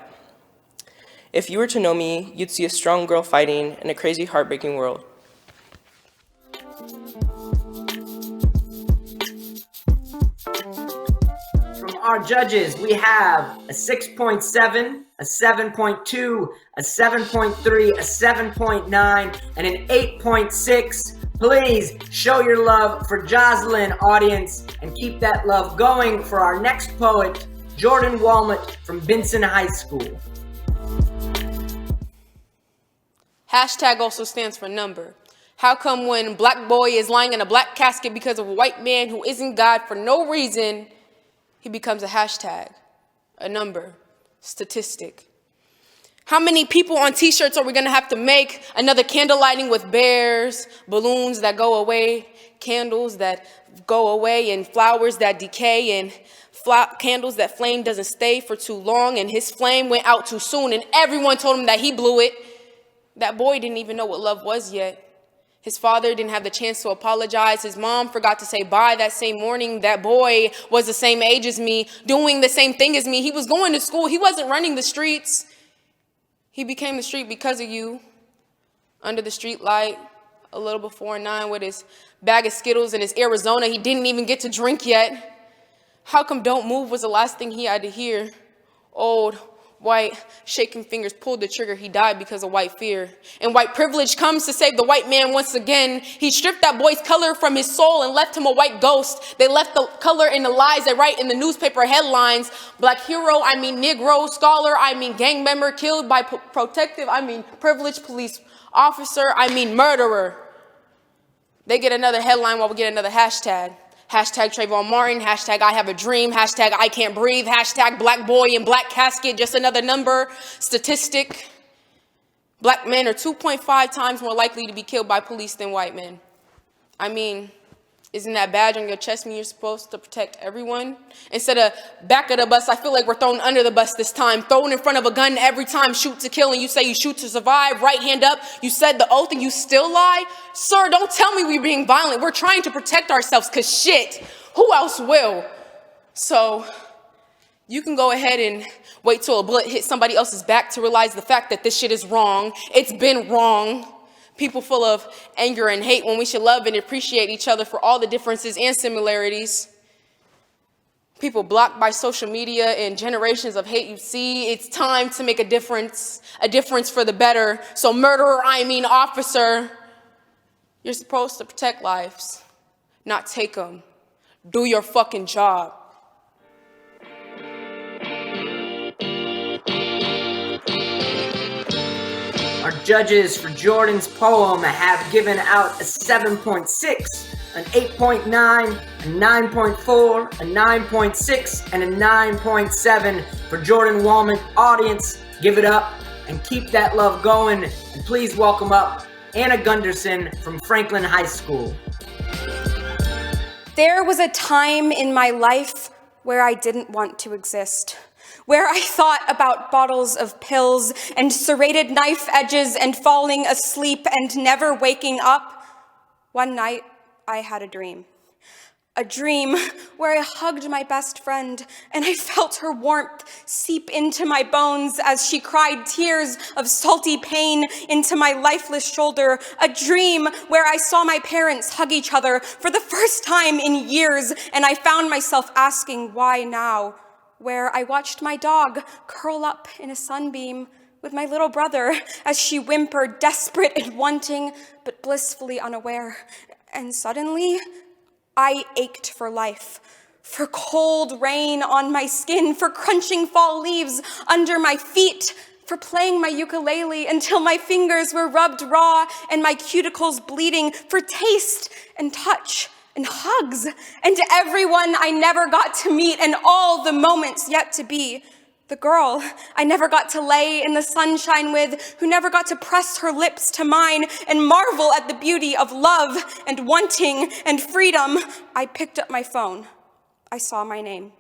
S10: If you were to know me, you'd see a strong girl fighting in a crazy, heartbreaking world.
S3: From our judges, we have a 6.7, a 7.2, a 7.3, a 7.9, and an 8.6. Please show your love for Jazlynn, audience, and keep that love going for our next poet, Jourdan Wolmut from Benson High School.
S11: Hashtag also stands for number. How come when black boy is lying in a black casket because of a white man who isn't God for no reason, he becomes a hashtag, a number, statistic? How many people on t-shirts are we gonna have to make? Another candle lighting with bears, balloons that go away, candles that go away, and flowers that decay, and candles that flame doesn't stay for too long, and his flame went out too soon, and everyone told him that he blew it. That boy didn't even know what love was yet. His father didn't have the chance to apologize. His mom forgot to say bye that same morning. That boy was the same age as me, doing the same thing as me. He was going to school. He wasn't running the streets. He became the street because of you. Under the street light, a little before 9, with his bag of Skittles and his Arizona he didn't even get to drink yet. How come "don't move" was the last thing he had to hear? Old, white, shaking fingers pulled the trigger. He died because of white fear. And white privilege comes to save the white man once again. He stripped that boy's color from his soul and left him a white ghost. They left the color in the lies they write in the newspaper headlines. Black hero, I mean Negro. Scholar, I mean gang member. Killed by protective, I mean privileged police officer, I mean murderer. They get another headline while we get another hashtag. Hashtag Trayvon Martin, hashtag I have a dream, hashtag I can't breathe, hashtag black boy in black casket, just another number, statistic. Black men are 2.5 times more likely to be killed by police than white men. I mean, isn't that badge on your chest mean you're supposed to protect everyone? Instead of back of the bus, I feel like we're thrown under the bus this time. Thrown in front of a gun every time, shoot to kill, and you say you shoot to survive. Right hand up, you said the oath and you still lie? Sir, don't tell me we're being violent. We're trying to protect ourselves, because shit, who else will? So you can go ahead and wait till a bullet hits somebody else's back to realize the fact that this shit is wrong. It's been wrong. People full of anger and hate when we should love and appreciate each other for all the differences and similarities. People blocked by social media and generations of hate. You see, it's time to make a difference for the better. So murderer, I mean officer, you're supposed to protect lives, not take them. Do your fucking job.
S3: Our judges for Jourdan's poem have given out a 7.6, an 8.9, a 9.4, a 9.6, and a 9.7 for Jourdan Wolmut. Audience, give it up and keep that love going. And please welcome up Anna Gunderson from Franklin High School.
S12: There was a time in my life where I didn't want to exist, where I thought about bottles of pills and serrated knife edges and falling asleep and never waking up. One night, I had a dream. A dream where I hugged my best friend and I felt her warmth seep into my bones as she cried tears of salty pain into my lifeless shoulder. A dream where I saw my parents hug each other for the first time in years, and I found myself asking why now, where I watched my dog curl up in a sunbeam with my little brother as she whimpered, desperate and wanting, but blissfully unaware. And suddenly, I ached for life, for cold rain on my skin, for crunching fall leaves under my feet, for playing my ukulele until my fingers were rubbed raw and my cuticles bleeding, for taste and touch and hugs, and to everyone I never got to meet and all the moments yet to be. The girl I never got to lay in the sunshine with, who never got to press her lips to mine and marvel at the beauty of love and wanting and freedom. I picked up my phone. I saw my name.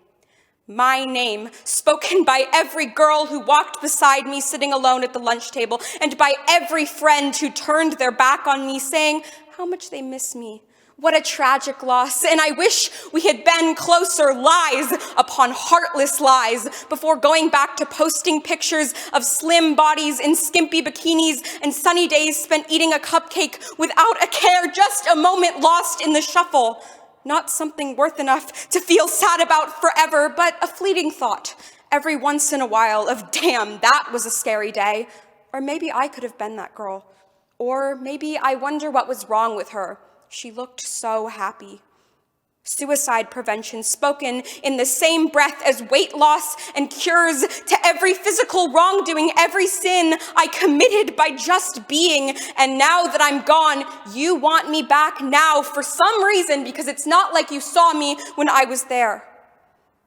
S12: My name, spoken by every girl who walked beside me sitting alone at the lunch table, and by every friend who turned their back on me saying how much they miss me. What a tragic loss, and I wish we had been closer. Lies upon heartless lies before going back to posting pictures of slim bodies in skimpy bikinis and sunny days spent eating a cupcake without a care, just a moment lost in the shuffle. Not something worth enough to feel sad about forever, but a fleeting thought every once in a while of, damn, that was a scary day. Or maybe I could have been that girl. Or maybe I wonder what was wrong with her. She looked so happy. Suicide prevention spoken in the same breath as weight loss and cures to every physical wrongdoing, every sin I committed by just being. And now that I'm gone, you want me back now for some reason, because it's not like you saw me when I was there.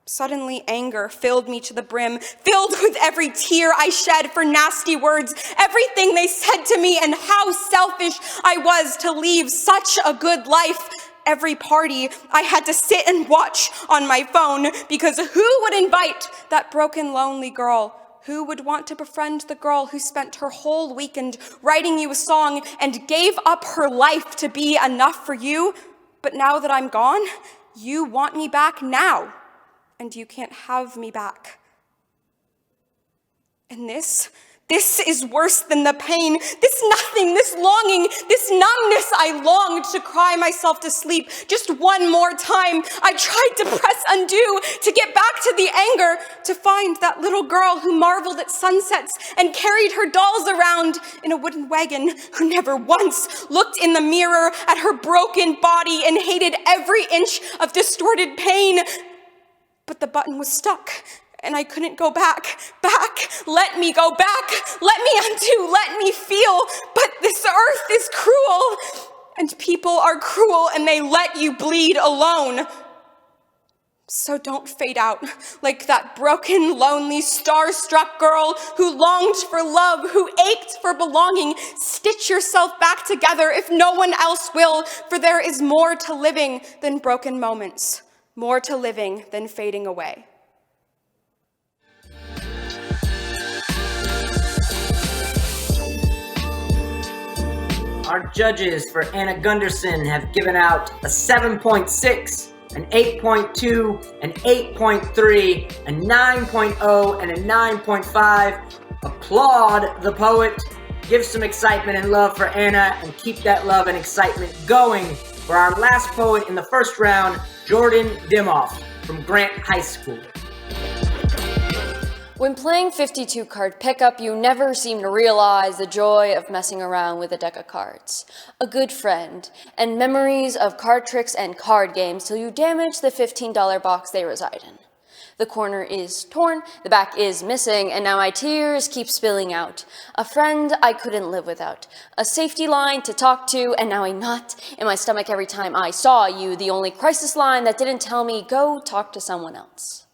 S12: Suddenly anger filled me to the brim, filled with every tear I shed for nasty words, everything they said to me, and how selfish I was to leave such a good life. Every party I had to sit and watch on my phone, because who would invite that broken, lonely girl? Who would want to befriend the girl who spent her whole weekend writing you a song and gave up her life to be enough for you? But now that I'm gone, you want me back now. And you can't have me back. And this is worse than the pain, this nothing, this longing, this numbness. I longed to cry myself to sleep just one more time. I tried to press undo, to get back to the anger, to find that little girl who marveled at sunsets and carried her dolls around in a wooden wagon, who never once looked in the mirror at her broken body and hated every inch of distorted pain. But the button was stuck, and I couldn't go back. Let me go back. Let me undo. Let me feel. But this earth is cruel, and people are cruel, and they let you bleed alone. So don't fade out like that broken, lonely, star-struck girl who longed for love, who ached for belonging. Stitch yourself back together if no one else will, for there is more to living than broken moments. More to living than fading away.
S3: Our judges for Anna Gunderson have given out a 7.6, an 8.2, an 8.3, a 9.0, and a 9.5. Applaud the poet. Give some excitement and love for Anna, and keep that love and excitement going for our last poet in the first round, Jourdan Dimoff from Grant High School.
S13: When playing 52 card pickup, you never seem to realize the joy of messing around with a deck of cards, a good friend, and memories of card tricks and card games till you damage the $15 box they reside in. The corner is torn, the back is missing, and now my tears keep spilling out. A friend I couldn't live without. A safety line to talk to, and now a knot in my stomach every time I saw you. The only crisis line that didn't tell me, go talk to someone else.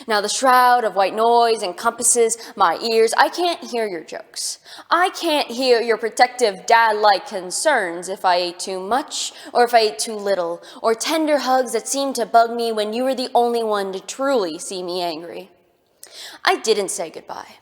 S13: Now the shroud of white noise encompasses my ears. I can't hear your jokes. I can't hear your protective dad-like concerns if I ate too much or if I ate too little, or tender hugs that seem to bug me when you were the only one to truly see me angry. I didn't say goodbye.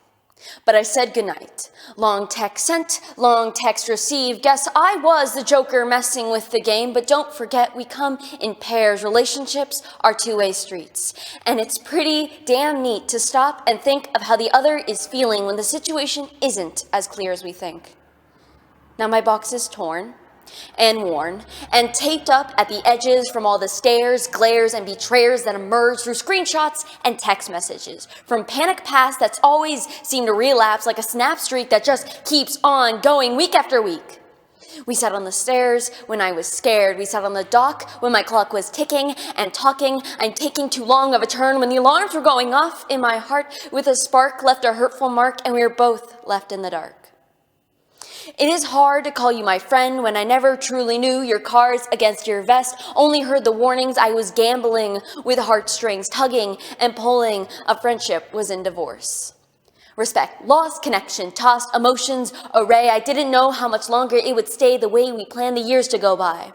S13: But I said goodnight. Long text sent, long text received. Guess I was the joker messing with the game, but don't forget we come in pairs. Relationships are two-way streets. And it's pretty damn neat to stop and think of how the other is feeling when the situation isn't as clear as we think. Now my box is torn and worn and taped up at the edges from all the stares, glares, and betrayers that emerge through screenshots and text messages. From panic past that's always seemed to relapse like a snap streak that just keeps on going week after week. We sat on the stairs when I was scared. We sat on the dock when my clock was ticking and talking. I'm taking too long of a turn when the alarms were going off in my heart with a spark left a hurtful mark, and we were both left in the dark. It is hard to call you my friend when I never truly knew your cards against your vest, only heard the warnings. I was gambling with heartstrings, tugging and pulling. A friendship was in divorce. Respect, lost connection, tossed emotions array. I didn't know how much longer it would stay the way we planned the years to go by.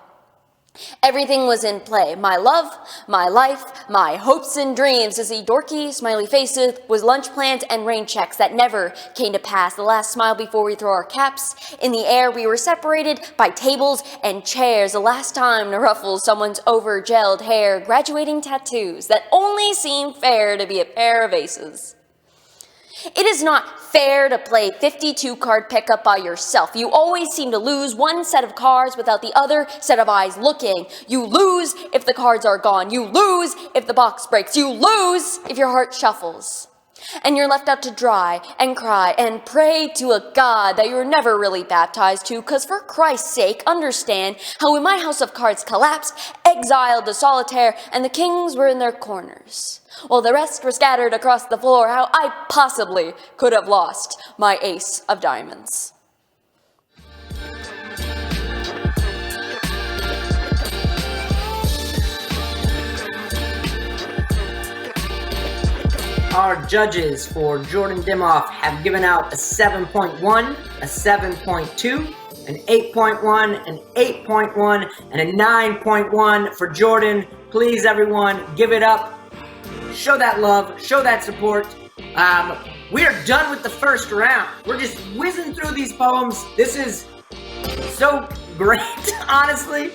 S13: Everything was in play. My love, my life, my hopes and dreams. To see dorky, smiley faces was lunch plans and rain checks that never came to pass. The last smile before we throw our caps in the air. We were separated by tables and chairs. The last time to ruffle someone's over-gelled hair. Graduating tattoos that only seem fair to be a pair of aces. It is not fair to play 52 card pickup by yourself. You always seem to lose one set of cards without the other set of eyes looking. You lose if the cards are gone. You lose if the box breaks. You lose if your heart shuffles. And you're left out to dry and cry and pray to a God that you were never really baptized to, because for Christ's sake, understand how when my house of cards collapsed, exiled to solitaire, and the kings were in their corners, while the rest were scattered across the floor, how I possibly could have lost my ace of diamonds.
S3: Our judges for Jourdan Dimoff have given out a 7.1, a 7.2, an 8.1, an 8.1, and a 9.1 for Jourdan. Please, everyone, give it up. Show that love, show that support. We are done with the first round. We're just whizzing through these poems. This is so great, honestly.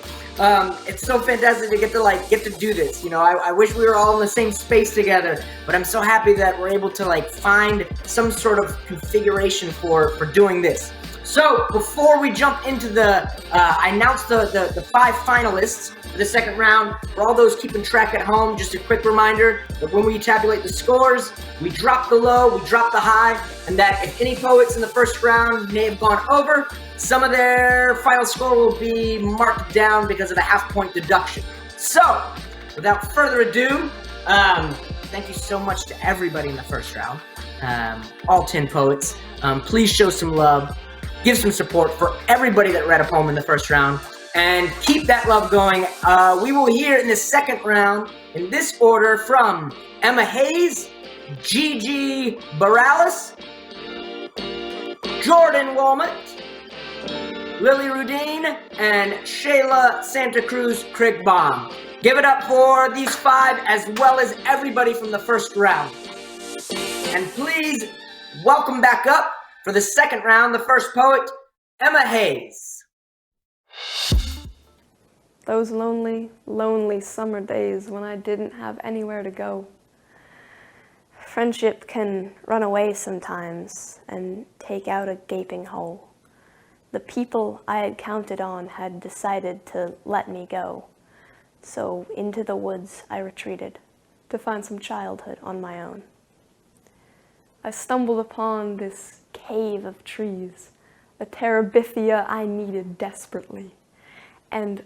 S3: It's so fantastic to get to do this. You know, I wish we were all in the same space together, but I'm so happy that we're able to find some sort of configuration for doing this. So before we jump into I announced the 5 finalists for the second round. For all those keeping track at home, just a quick reminder that when we tabulate the scores, we drop the low, we drop the high, and that if any poets in the first round may have gone over, some of their final score will be marked down because of a half-point deduction. So, without further ado, thank you so much to everybody in the first round, all 10 poets. Please show some love, give some support for everybody that read a poem in the first round, and keep that love going. We will hear in the second round, in this order, from Emma Hayes, Gigi Bareilles, Jourdan Wolmut, Lilli Rudine, and Shala Santa Cruz Kringbaum. Give it up for these 5 as well as everybody from the first round. And please welcome back up for the second round, the first poet, Emma Hayes.
S14: Those lonely, lonely summer days when I didn't have anywhere to go. Friendship can run away sometimes and take out a gaping hole. The people I had counted on had decided to let me go. So into the woods I retreated to find some childhood on my own. I stumbled upon this cave of trees, a terabithia I needed desperately. And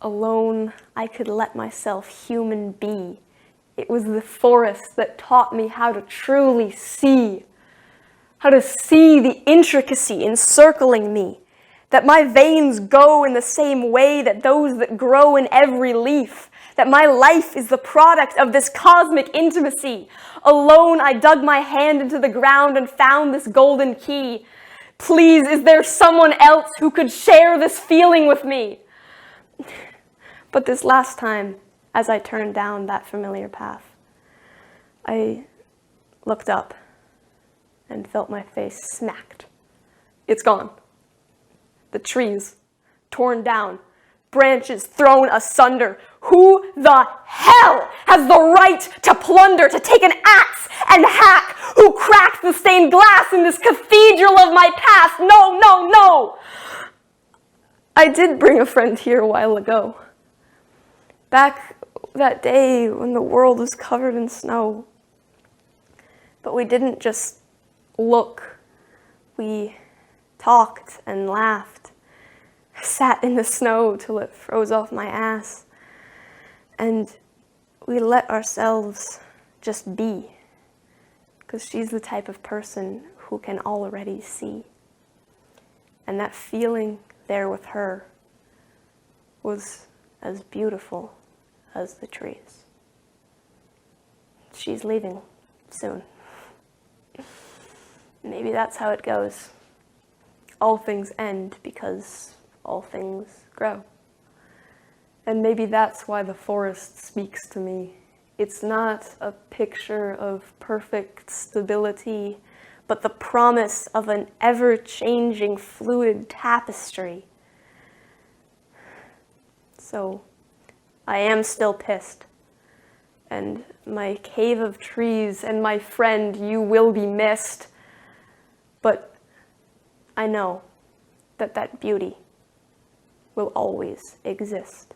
S14: alone I could let myself human be. It was the forest that taught me how to truly see, how to see the intricacy encircling me, that my veins go in the same way that those that grow in every leaf, that my life is the product of this cosmic intimacy. Alone I dug my hand into the ground and found this golden key. Please, is there someone else who could share this feeling with me? But this last time, as I turned down that familiar path, I looked up and felt my face smacked. It's gone. The trees torn down, branches thrown asunder. Who the hell has the right to plunder, to take an axe and hack? Who cracked the stained glass in this cathedral of my past? No, no, no! I did bring a friend here a while ago. Back that day when the world was covered in snow. But we didn't just look. We talked and laughed. I sat in the snow till it froze off my ass. And we let ourselves just be. Because she's the type of person who can already see. And that feeling there with her was as beautiful as the trees. She's leaving soon. Maybe that's how it goes. All things end because all things grow. And maybe that's why the forest speaks to me. It's not a picture of perfect stability, but the promise of an ever-changing fluid tapestry. So, I am still pissed. And my cave of trees and my friend, you will be missed. But I know that that beauty will always exist.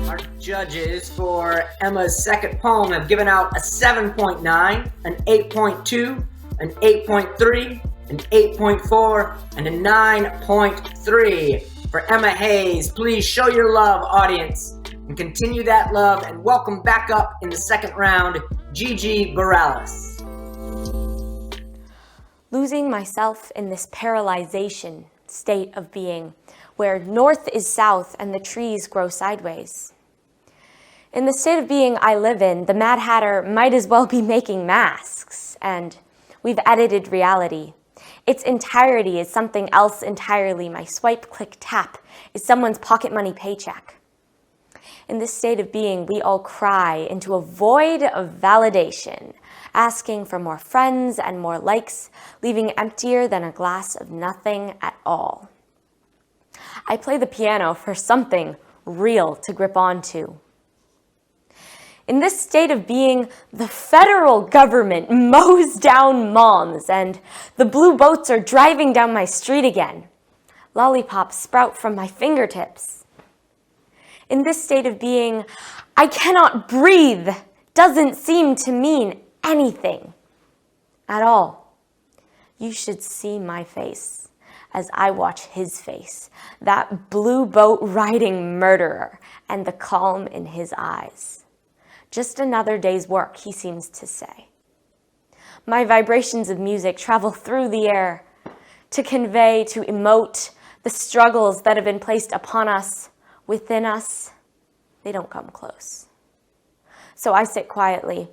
S3: Our judges for Emma's second poem have given out a 7.9, an 8.2, an 8.3, an 8.4, and a 9.3. For Emma Hayes, please show your love, audience, and continue that love, and welcome back up in the second round, Gigi Bareilles.
S5: Losing myself in this paralyzation state of being, where north is south and the trees grow sideways. In the state of being I live in, the Mad Hatter might as well be making masks, and we've edited reality. Its entirety is something else entirely. My swipe, click, tap is someone's pocket money paycheck. In this state of being, we all cry into a void of validation, asking for more friends and more likes, leaving emptier than a glass of nothing at all. I play the piano for something real to grip onto. In this state of being, the federal government mows down moms, and the blue boats are driving down my street again. Lollipops sprout from my fingertips. In this state of being, I cannot breathe doesn't seem to mean anything at all. You should see my face as I watch his face, that blue boat riding murderer, and the calm in his eyes. Just another day's work, he seems to say. My vibrations of music travel through the air to convey, to emote the struggles that have been placed upon us, within us. They don't come close. So I sit quietly,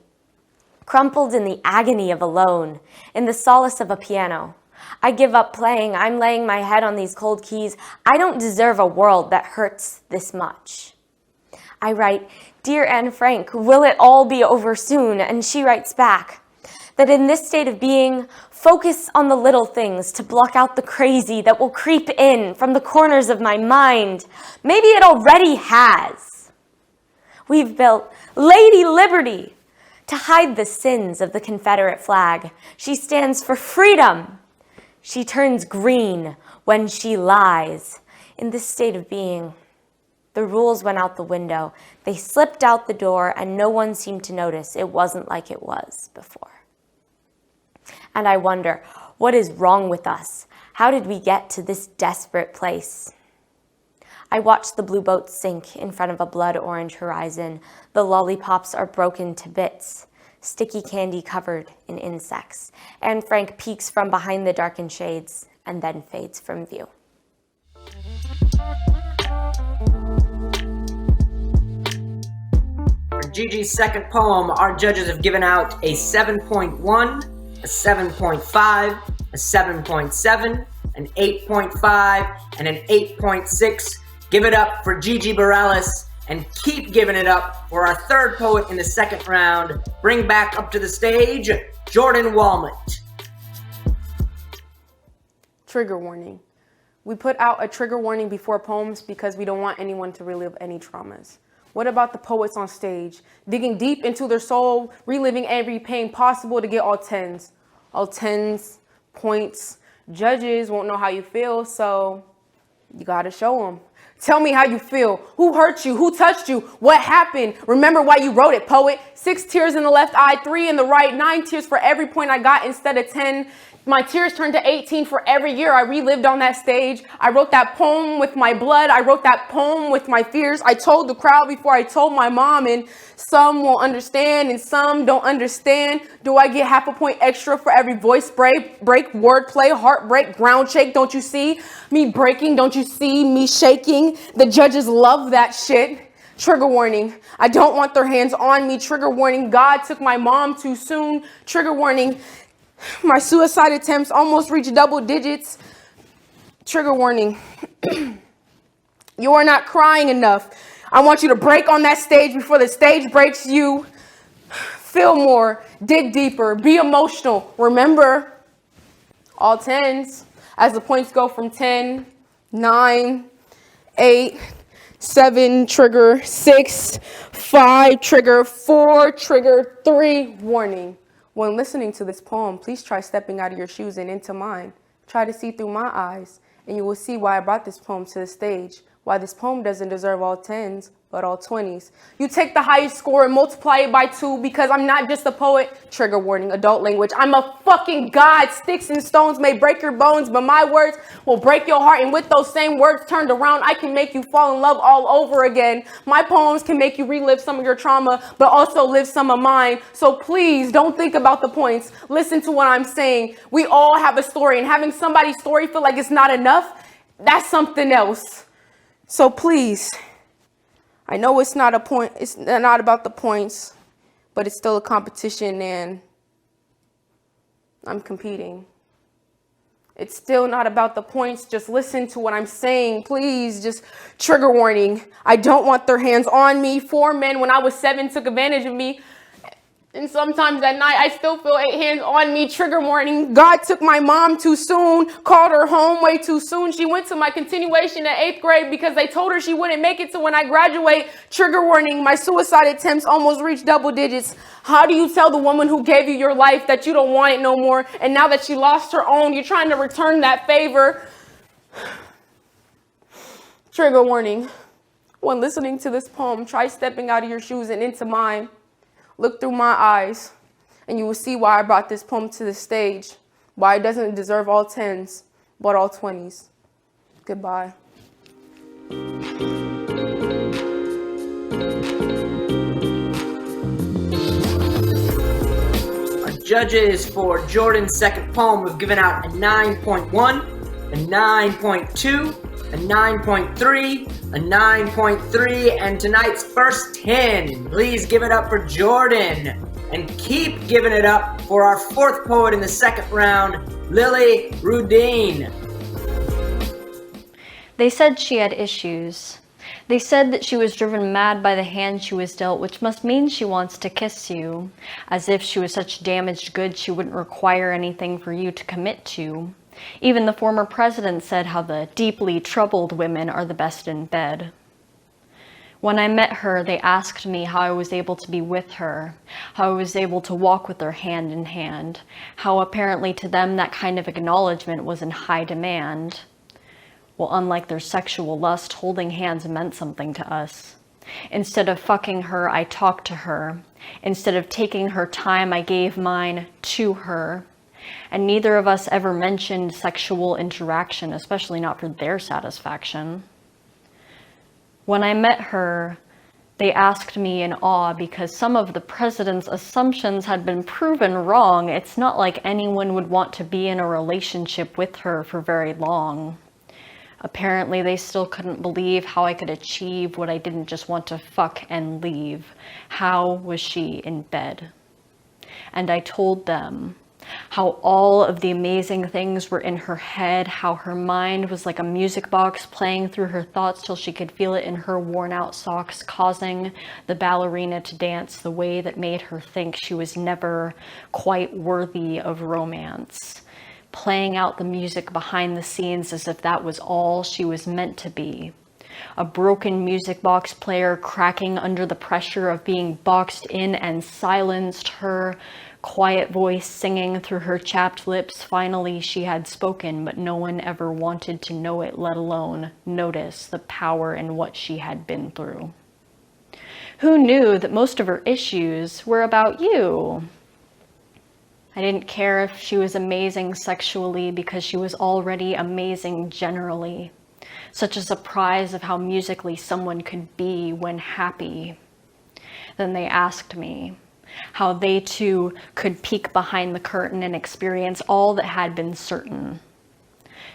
S5: crumpled in the agony of alone, in the solace of a piano. I give up playing. I'm laying my head on these cold keys. I don't deserve a world that hurts this much. I write, "Dear Anne Frank, will it all be over soon?" And she writes back that in this state of being, focus on the little things to block out the crazy that will creep in from the corners of my mind. Maybe it already has. We've built Lady Liberty to hide the sins of the Confederate flag. She stands for freedom. She turns green when she lies. In this state of being, the rules went out the window. They slipped out the door, and no one seemed to notice. It wasn't like it was before. And I wonder, what is wrong with us? How did we get to this desperate place? I watch the blue boat sink in front of a blood-orange horizon. The lollipops are broken to bits, sticky candy covered in insects. Anne Frank peeks from behind the darkened shades and then fades from view.
S3: For Gigi's second poem, our judges have given out a 7.1, a 7.5, a 7.7, an 8.5, and an 8.6. Give it up for Gigi Bareilles, and keep giving it up for our third poet in the second round. Bring back up to the stage, Jourdan Wolmut.
S11: Trigger warning. We put out a trigger warning before poems because we don't want anyone to relive any traumas. What about the poets on stage, digging deep into their soul, reliving every pain possible to get all tens? All tens, points. Judges won't know how you feel, so you gotta show them. Tell me how you feel. Who hurt you? Who touched you? What happened? Remember why you wrote it, poet. 6 tears in the left eye, 3 in the right, 9 tears for every point I got instead of 10. My tears turned to 18 for every year I relived on that stage. I wrote that poem with my blood. I wrote that poem with my fears. I told the crowd before I told my mom, and some will understand and some don't understand. Do I get half a point extra for every voice break, wordplay, heartbreak, ground shake? Don't you see me breaking? Don't you see me shaking? The judges love that shit. Trigger warning. I don't want their hands on me. Trigger warning. God took my mom too soon. Trigger warning. My suicide attempts almost reached double digits. Trigger warning. You are not crying enough. I want you to break on that stage before the stage breaks you. Feel more. Dig deeper. Be emotional. Remember, all tens. As the points go from 10, 9, 8, 7, trigger, 6, 5, trigger, 4, trigger, 3, warning. When listening to this poem, please try stepping out of your shoes and into mine. Try to see through my eyes, and you will see why I brought this poem to the stage, why this poem doesn't deserve all 10s, but all 20s. You take the highest score and multiply it by 2 because I'm not just a poet. Trigger warning, adult language. I'm a fucking god. Sticks and stones may break your bones, but my words will break your heart. And with those same words turned around, I can make you fall in love all over again. My poems can make you relive some of your trauma, but also live some of mine. So please don't think about the points. Listen to what I'm saying. We all have a story, and having somebody's story feel like it's not enough, that's something else. So please, I know it's not about the points, but it's still a competition and I'm competing. It's still not about the points. Just listen to what I'm saying, please. Just trigger warning. I don't want their hands on me. 4 men when I was 7 took advantage of me. And sometimes at night, I still feel 8 hands on me. Trigger warning. God took my mom too soon, called her home way too soon. She went to my continuation at 8th grade because they told her she wouldn't make it to when I graduate. Trigger warning. My suicide attempts almost reached double digits. How do you tell the woman who gave you your life that you don't want it no more? And now that she lost her own, you're trying to return that favor. Trigger warning. When listening to this poem, try stepping out of your shoes and into mine. Look through my eyes, and you will see why I brought this poem to the stage, why it doesn't deserve all 10s, but all 20s. Goodbye.
S3: Our judges for Jourdan's second poem have given out a 9.1, a 9.2, a 9.3, a 9.3, and tonight's first 10. Please give it up for Jourdan, and keep giving it up for our fourth poet in the second round, Lilli Rudine.
S8: They said she had issues. They said that she was driven mad by the hand she was dealt, which must mean she wants to kiss you, as if she was such damaged goods she wouldn't require anything for you to commit to. Even the former president said how the deeply troubled women are the best in bed. When I met her, they asked me how I was able to be with her, how I was able to walk with her hand in hand, how apparently to them that kind of acknowledgement was in high demand. Well, unlike their sexual lust, holding hands meant something to us. Instead of fucking her, I talked to her. Instead of taking her time, I gave mine to her. And neither of us ever mentioned sexual interaction, especially not for their satisfaction. When I met her, they asked me in awe because some of the president's assumptions had been proven wrong. It's not like anyone would want to be in a relationship with her for very long. Apparently, they still couldn't believe how I could achieve what I didn't just want to fuck and leave. How was she in bed? And I told them, How all of the amazing things were in her head, how her mind was like a music box playing through her thoughts till she could feel it in her worn out socks, causing the ballerina to dance the way that made her think she was never quite worthy of romance, playing out the music behind the scenes as if that was all she was meant to be. A broken music box player cracking under the pressure of being boxed in and silenced, her quiet voice singing through her chapped lips. Finally, she had spoken, but no one ever wanted to know it, let alone notice the power in what she had been through. Who knew that most of her issues were about you? I didn't care if she was amazing sexually because she was already amazing generally. Such a surprise of how musically someone could be when happy. Then they asked me how they too could peek behind the curtain and experience all that had been certain.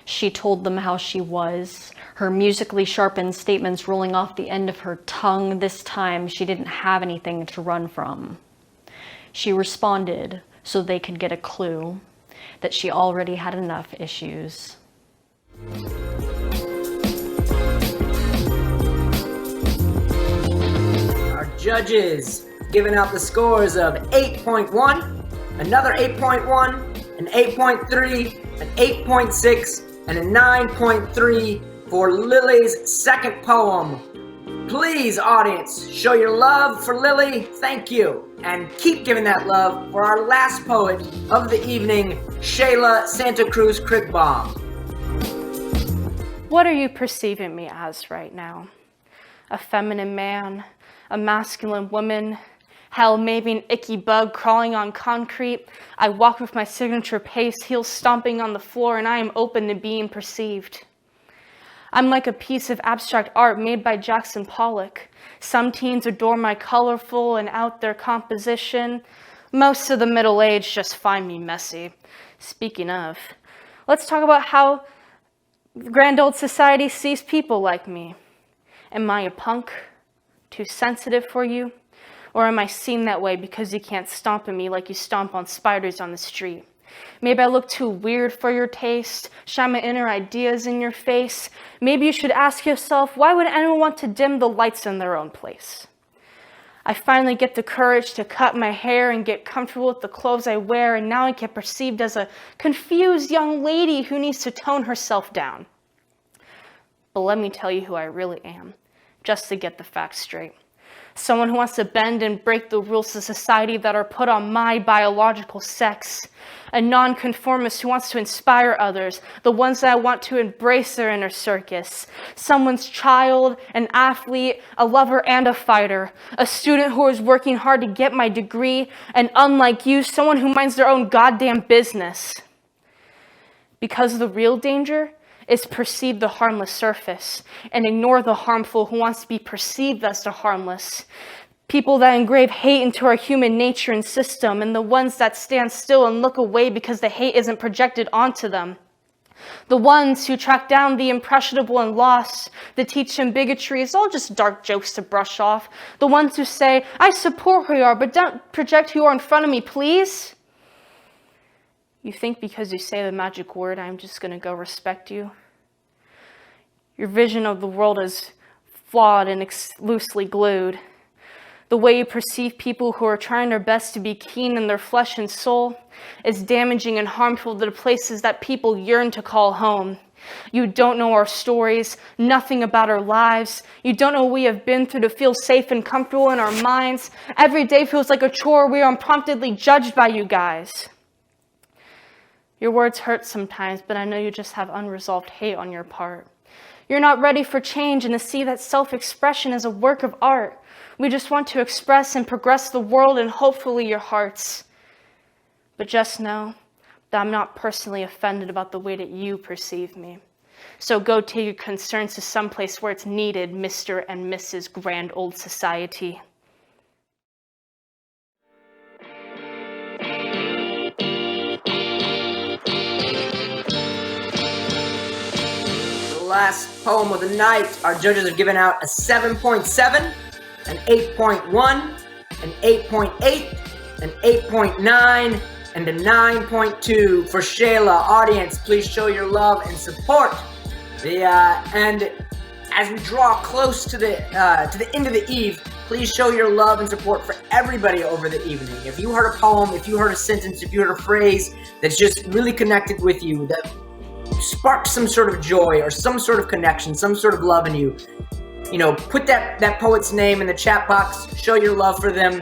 S8: She told them how she was, her musically sharpened statements rolling off the end of her tongue. This time she didn't have anything to run from. She responded so they could get a clue that she already had enough issues.
S3: Our judges giving out the scores of 8.1, another 8.1, an 8.3, an 8.6, and a 9.3 for Lilli's second poem. Please, audience, show your love for Lilli. Thank you. And keep giving that love for our last poet of the evening, Shala Santa Cruz Kringbaum.
S7: What are you perceiving me as right now? A feminine man, a masculine woman, hell, maybe an icky bug crawling on concrete. I walk with my signature pace, heels stomping on the floor, and I am open to being perceived. I'm like a piece of abstract art made by Jackson Pollock. Some teens adore my colorful and out there composition. Most of the middle-aged just find me messy. Speaking of, let's talk about how grand old society sees people like me. Am I a punk? Too sensitive for you? Or am I seen that way because you can't stomp on me like you stomp on spiders on the street? Maybe I look too weird for your taste, shine my inner ideas in your face. Maybe you should ask yourself, why would anyone want to dim the lights in their own place? I finally get the courage to cut my hair and get comfortable with the clothes I wear, and now I get perceived as a confused young lady who needs to tone herself down. But let me tell you who I really am, just to get the facts straight. Someone who wants to bend and break the rules of society that are put on my biological sex. A nonconformist who wants to inspire others, the ones that I want to embrace their inner circus. Someone's child, an athlete, a lover and a fighter. A student who is working hard to get my degree, and unlike you, someone who minds their own goddamn business. Because the real danger is perceive the harmless surface and ignore the harmful who wants to be perceived as the harmless. People that engrave hate into our human nature and system, and the ones that stand still and look away because the hate isn't projected onto them. The ones who track down the impressionable and lost, that teach them bigotry is all just dark jokes to brush off. The ones who say, I support who you are, but don't project who you are in front of me, please. You think because you say the magic word, I'm just going to go respect you? Your vision of the world is flawed and loosely glued. The way you perceive people who are trying their best to be keen in their flesh and soul is damaging and harmful to the places that people yearn to call home. You don't know our stories, nothing about our lives. You don't know what we have been through to feel safe and comfortable in our minds. Every day feels like a chore. We are unpromptedly judged by you guys. Your words hurt sometimes, but I know you just have unresolved hate on your part. You're not ready for change and to see that self-expression is a work of art. We just want to express and progress the world and hopefully your hearts. But just know that I'm not personally offended about the way that you perceive me. So go take your concerns to someplace where it's needed, Mr. and Mrs. Grand Old Society.
S3: Last poem of the night, our judges have given out a 7.7, an 8.1, an 8.8, an 8.9, and a 9.2 for Shala. Audience, please show your love and support. And as we draw close to the end of the eve, please show your love and support for everybody over the evening. If you heard a poem, if you heard a sentence, if you heard a phrase that's just really connected with you, that sparked some sort of joy or some sort of connection, some sort of love in you, you know, put that poet's name in the chat box, show your love for them.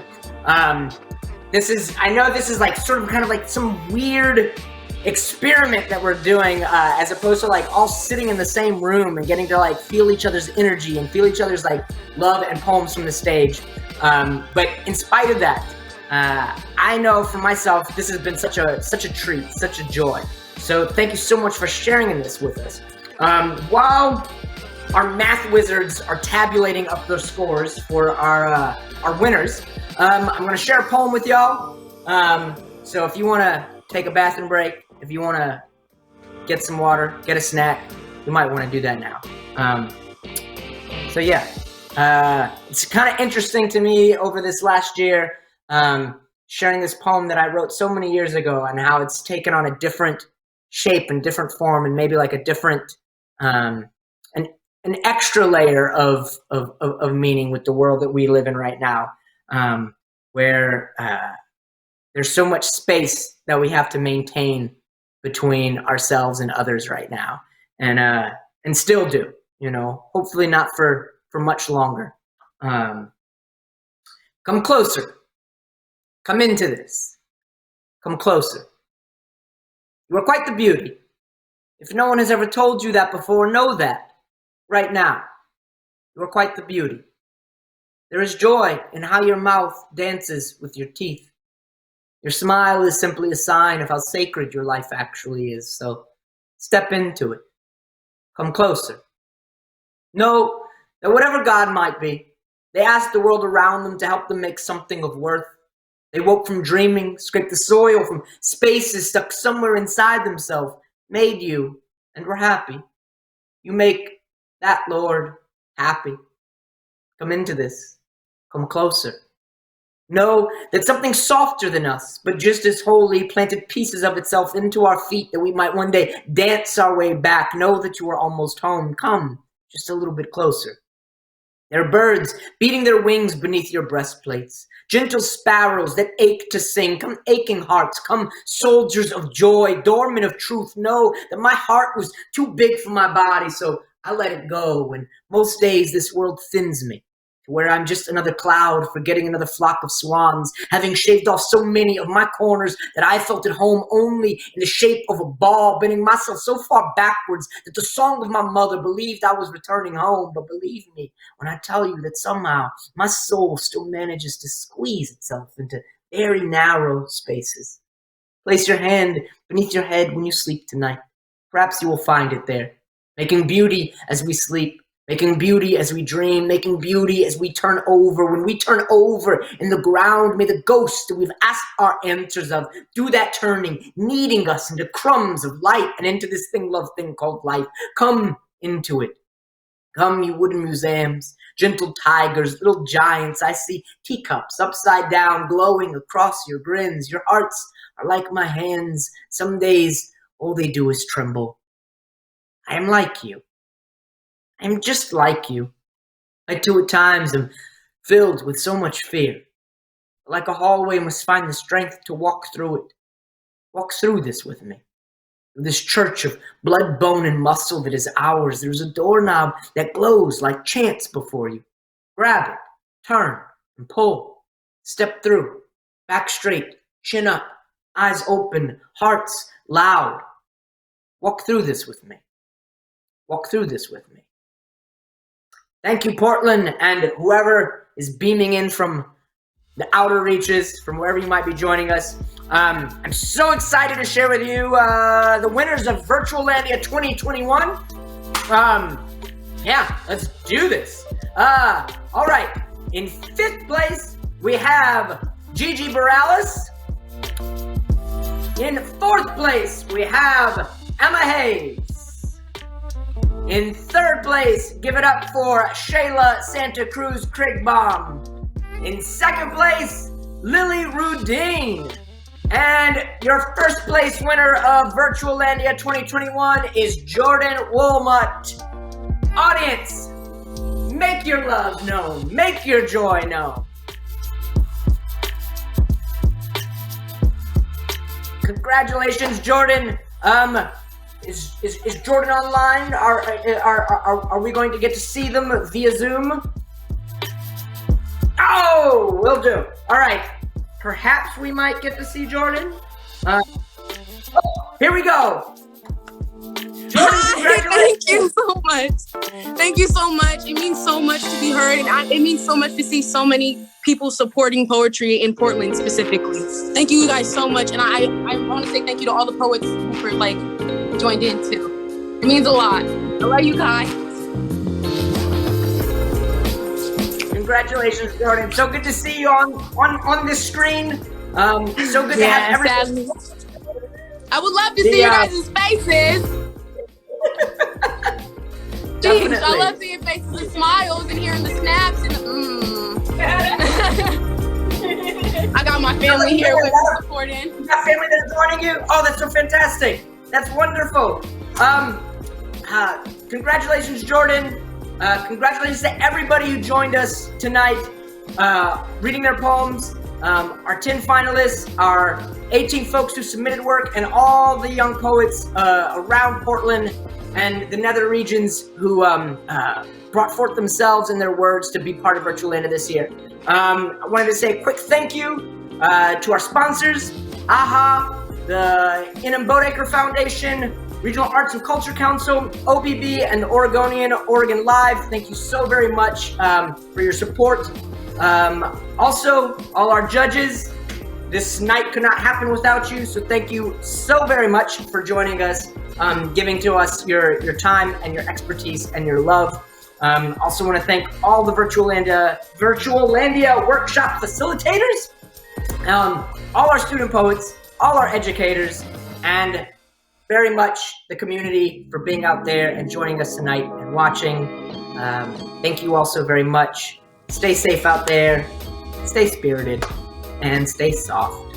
S3: I know this is like sort of kind of like some weird experiment that we're doing, as opposed to like all sitting in the same room and getting to like feel each other's energy and feel each other's like love and poems from the stage. But in spite of that, I know for myself, this has been such a treat, such a joy. So thank you so much for sharing in this with us. While our math wizards are tabulating up their scores for our winners, I'm going to share a poem with y'all. So if you want to take a bathroom break, if you want to get some water, get a snack, you might want to do that now. So yeah, it's kind of interesting to me over this last year, sharing this poem that I wrote so many years ago and how it's taken on a different shape and different form and maybe like a different, an extra layer of meaning with the world that we live in right now, where there's so much space that we have to maintain between ourselves and others right now, and still do, you know, hopefully not for much longer. Come closer. Come into this. Come closer. You are quite the beauty. If no one has ever told you that before, know that right now. You are quite the beauty. There is joy in how your mouth dances with your teeth. Your smile is simply a sign of how sacred your life actually is. So step into it. Come closer. Know that whatever God might be, they asked the world around them to help them make something of worth. They woke from dreaming, scraped the soil from spaces stuck somewhere inside themselves, made you, and were happy. You make that Lord happy. Come into this. Come closer. Know that something softer than us, but just as holy, planted pieces of itself into our feet that we might one day dance our way back. Know that you are almost home. Come just a little bit closer. There are birds beating their wings beneath your breastplates. Gentle sparrows that ache to sing. Come aching hearts. Come soldiers of joy, doormen of truth. Know that my heart was too big for my body, so I let it go. And most days this world thins me, to where I'm just another cloud, forgetting another flock of swans, having shaved off so many of my corners that I felt at home only in the shape of a ball, bending myself so far backwards that the song of my mother believed I was returning home. But believe me when I tell you that somehow my soul still manages to squeeze itself into very narrow spaces. Place your hand beneath your head when you sleep tonight. Perhaps you will find it there, making beauty as we sleep, making beauty as we dream, making beauty as we turn over. When we turn over in the ground, may the ghosts that we've asked our answers of do that turning, kneading us into crumbs of light and into this love thing called life. Come into it. Come, you wooden museums, gentle tigers, little giants. I see teacups upside down, glowing across your grins. Your hearts are like my hands. Some days, all they do is tremble. I am like you. I'm just like you. I too at times am filled with so much fear. Like a hallway, must find the strength to walk through it. Walk through this with me. This church of blood, bone, and muscle that is ours. There's a doorknob that glows like chance before you. Grab it, turn, and pull. Step through, back straight, chin up, eyes open, hearts loud. Walk through this with me. Walk through this with me. Thank you, Portland, and whoever is beaming in from the outer reaches, from wherever you might be joining us. I'm so excited to share with you the winners of Virtualandia 2021. Yeah, let's do this. All right, in 5th place, we have Gigi Bareilles. In 4th place, we have Emma Hayes. In 3rd place, give it up for Shala Santa Cruz Kringbaum. In 2nd place, Lilli Rudine. And your first place winner of Virtualandia 2021 is Jourdan Wolmut. Audience, make your love known. Make your joy known. Congratulations, Jourdan. Is Jourdan online? Are we going to get to see them via Zoom? Oh, will do. All right. Perhaps we might get to see Jourdan. Here we go.
S11: Hi, thank you so much. Thank you so much. It means so much to be heard, and it means so much to see so many people supporting poetry in Portland specifically. Thank you guys so much, and I want to say thank you to all the poets who were joined in too. It means a lot. I love you guys.
S3: Congratulations, Jourdan. So good to see you on this screen. So good to have everyone.
S11: I would love to see you guys' faces. Jeez, I love seeing faces and smiles and hearing the snaps and I got my family here with me supporting.
S3: You got family that's joining you? Oh, that's so fantastic. That's wonderful. Congratulations, Jourdan. Congratulations to everybody who joined us tonight, reading their poems. Our 10 finalists, our 18 folks who submitted work, and all the young poets around Portland and the nether regions who brought forth themselves and their words to be part of Virtualandia this year. I wanted to say a quick thank you to our sponsors, AHA, the Bodecker Foundation, Regional Arts and Culture Council, OBB, and the Oregonian OregonLive. Thank you so very much for your support. Also, all our judges, this night could not happen without you, so thank you so very much for joining us, giving to us your time and your expertise and your love. Also want to thank all the Virtualandia workshop facilitators, all our student poets, all our educators, and very much the community for being out there and joining us tonight and watching. Thank you all so very much. Stay safe out there, stay spirited, and stay soft.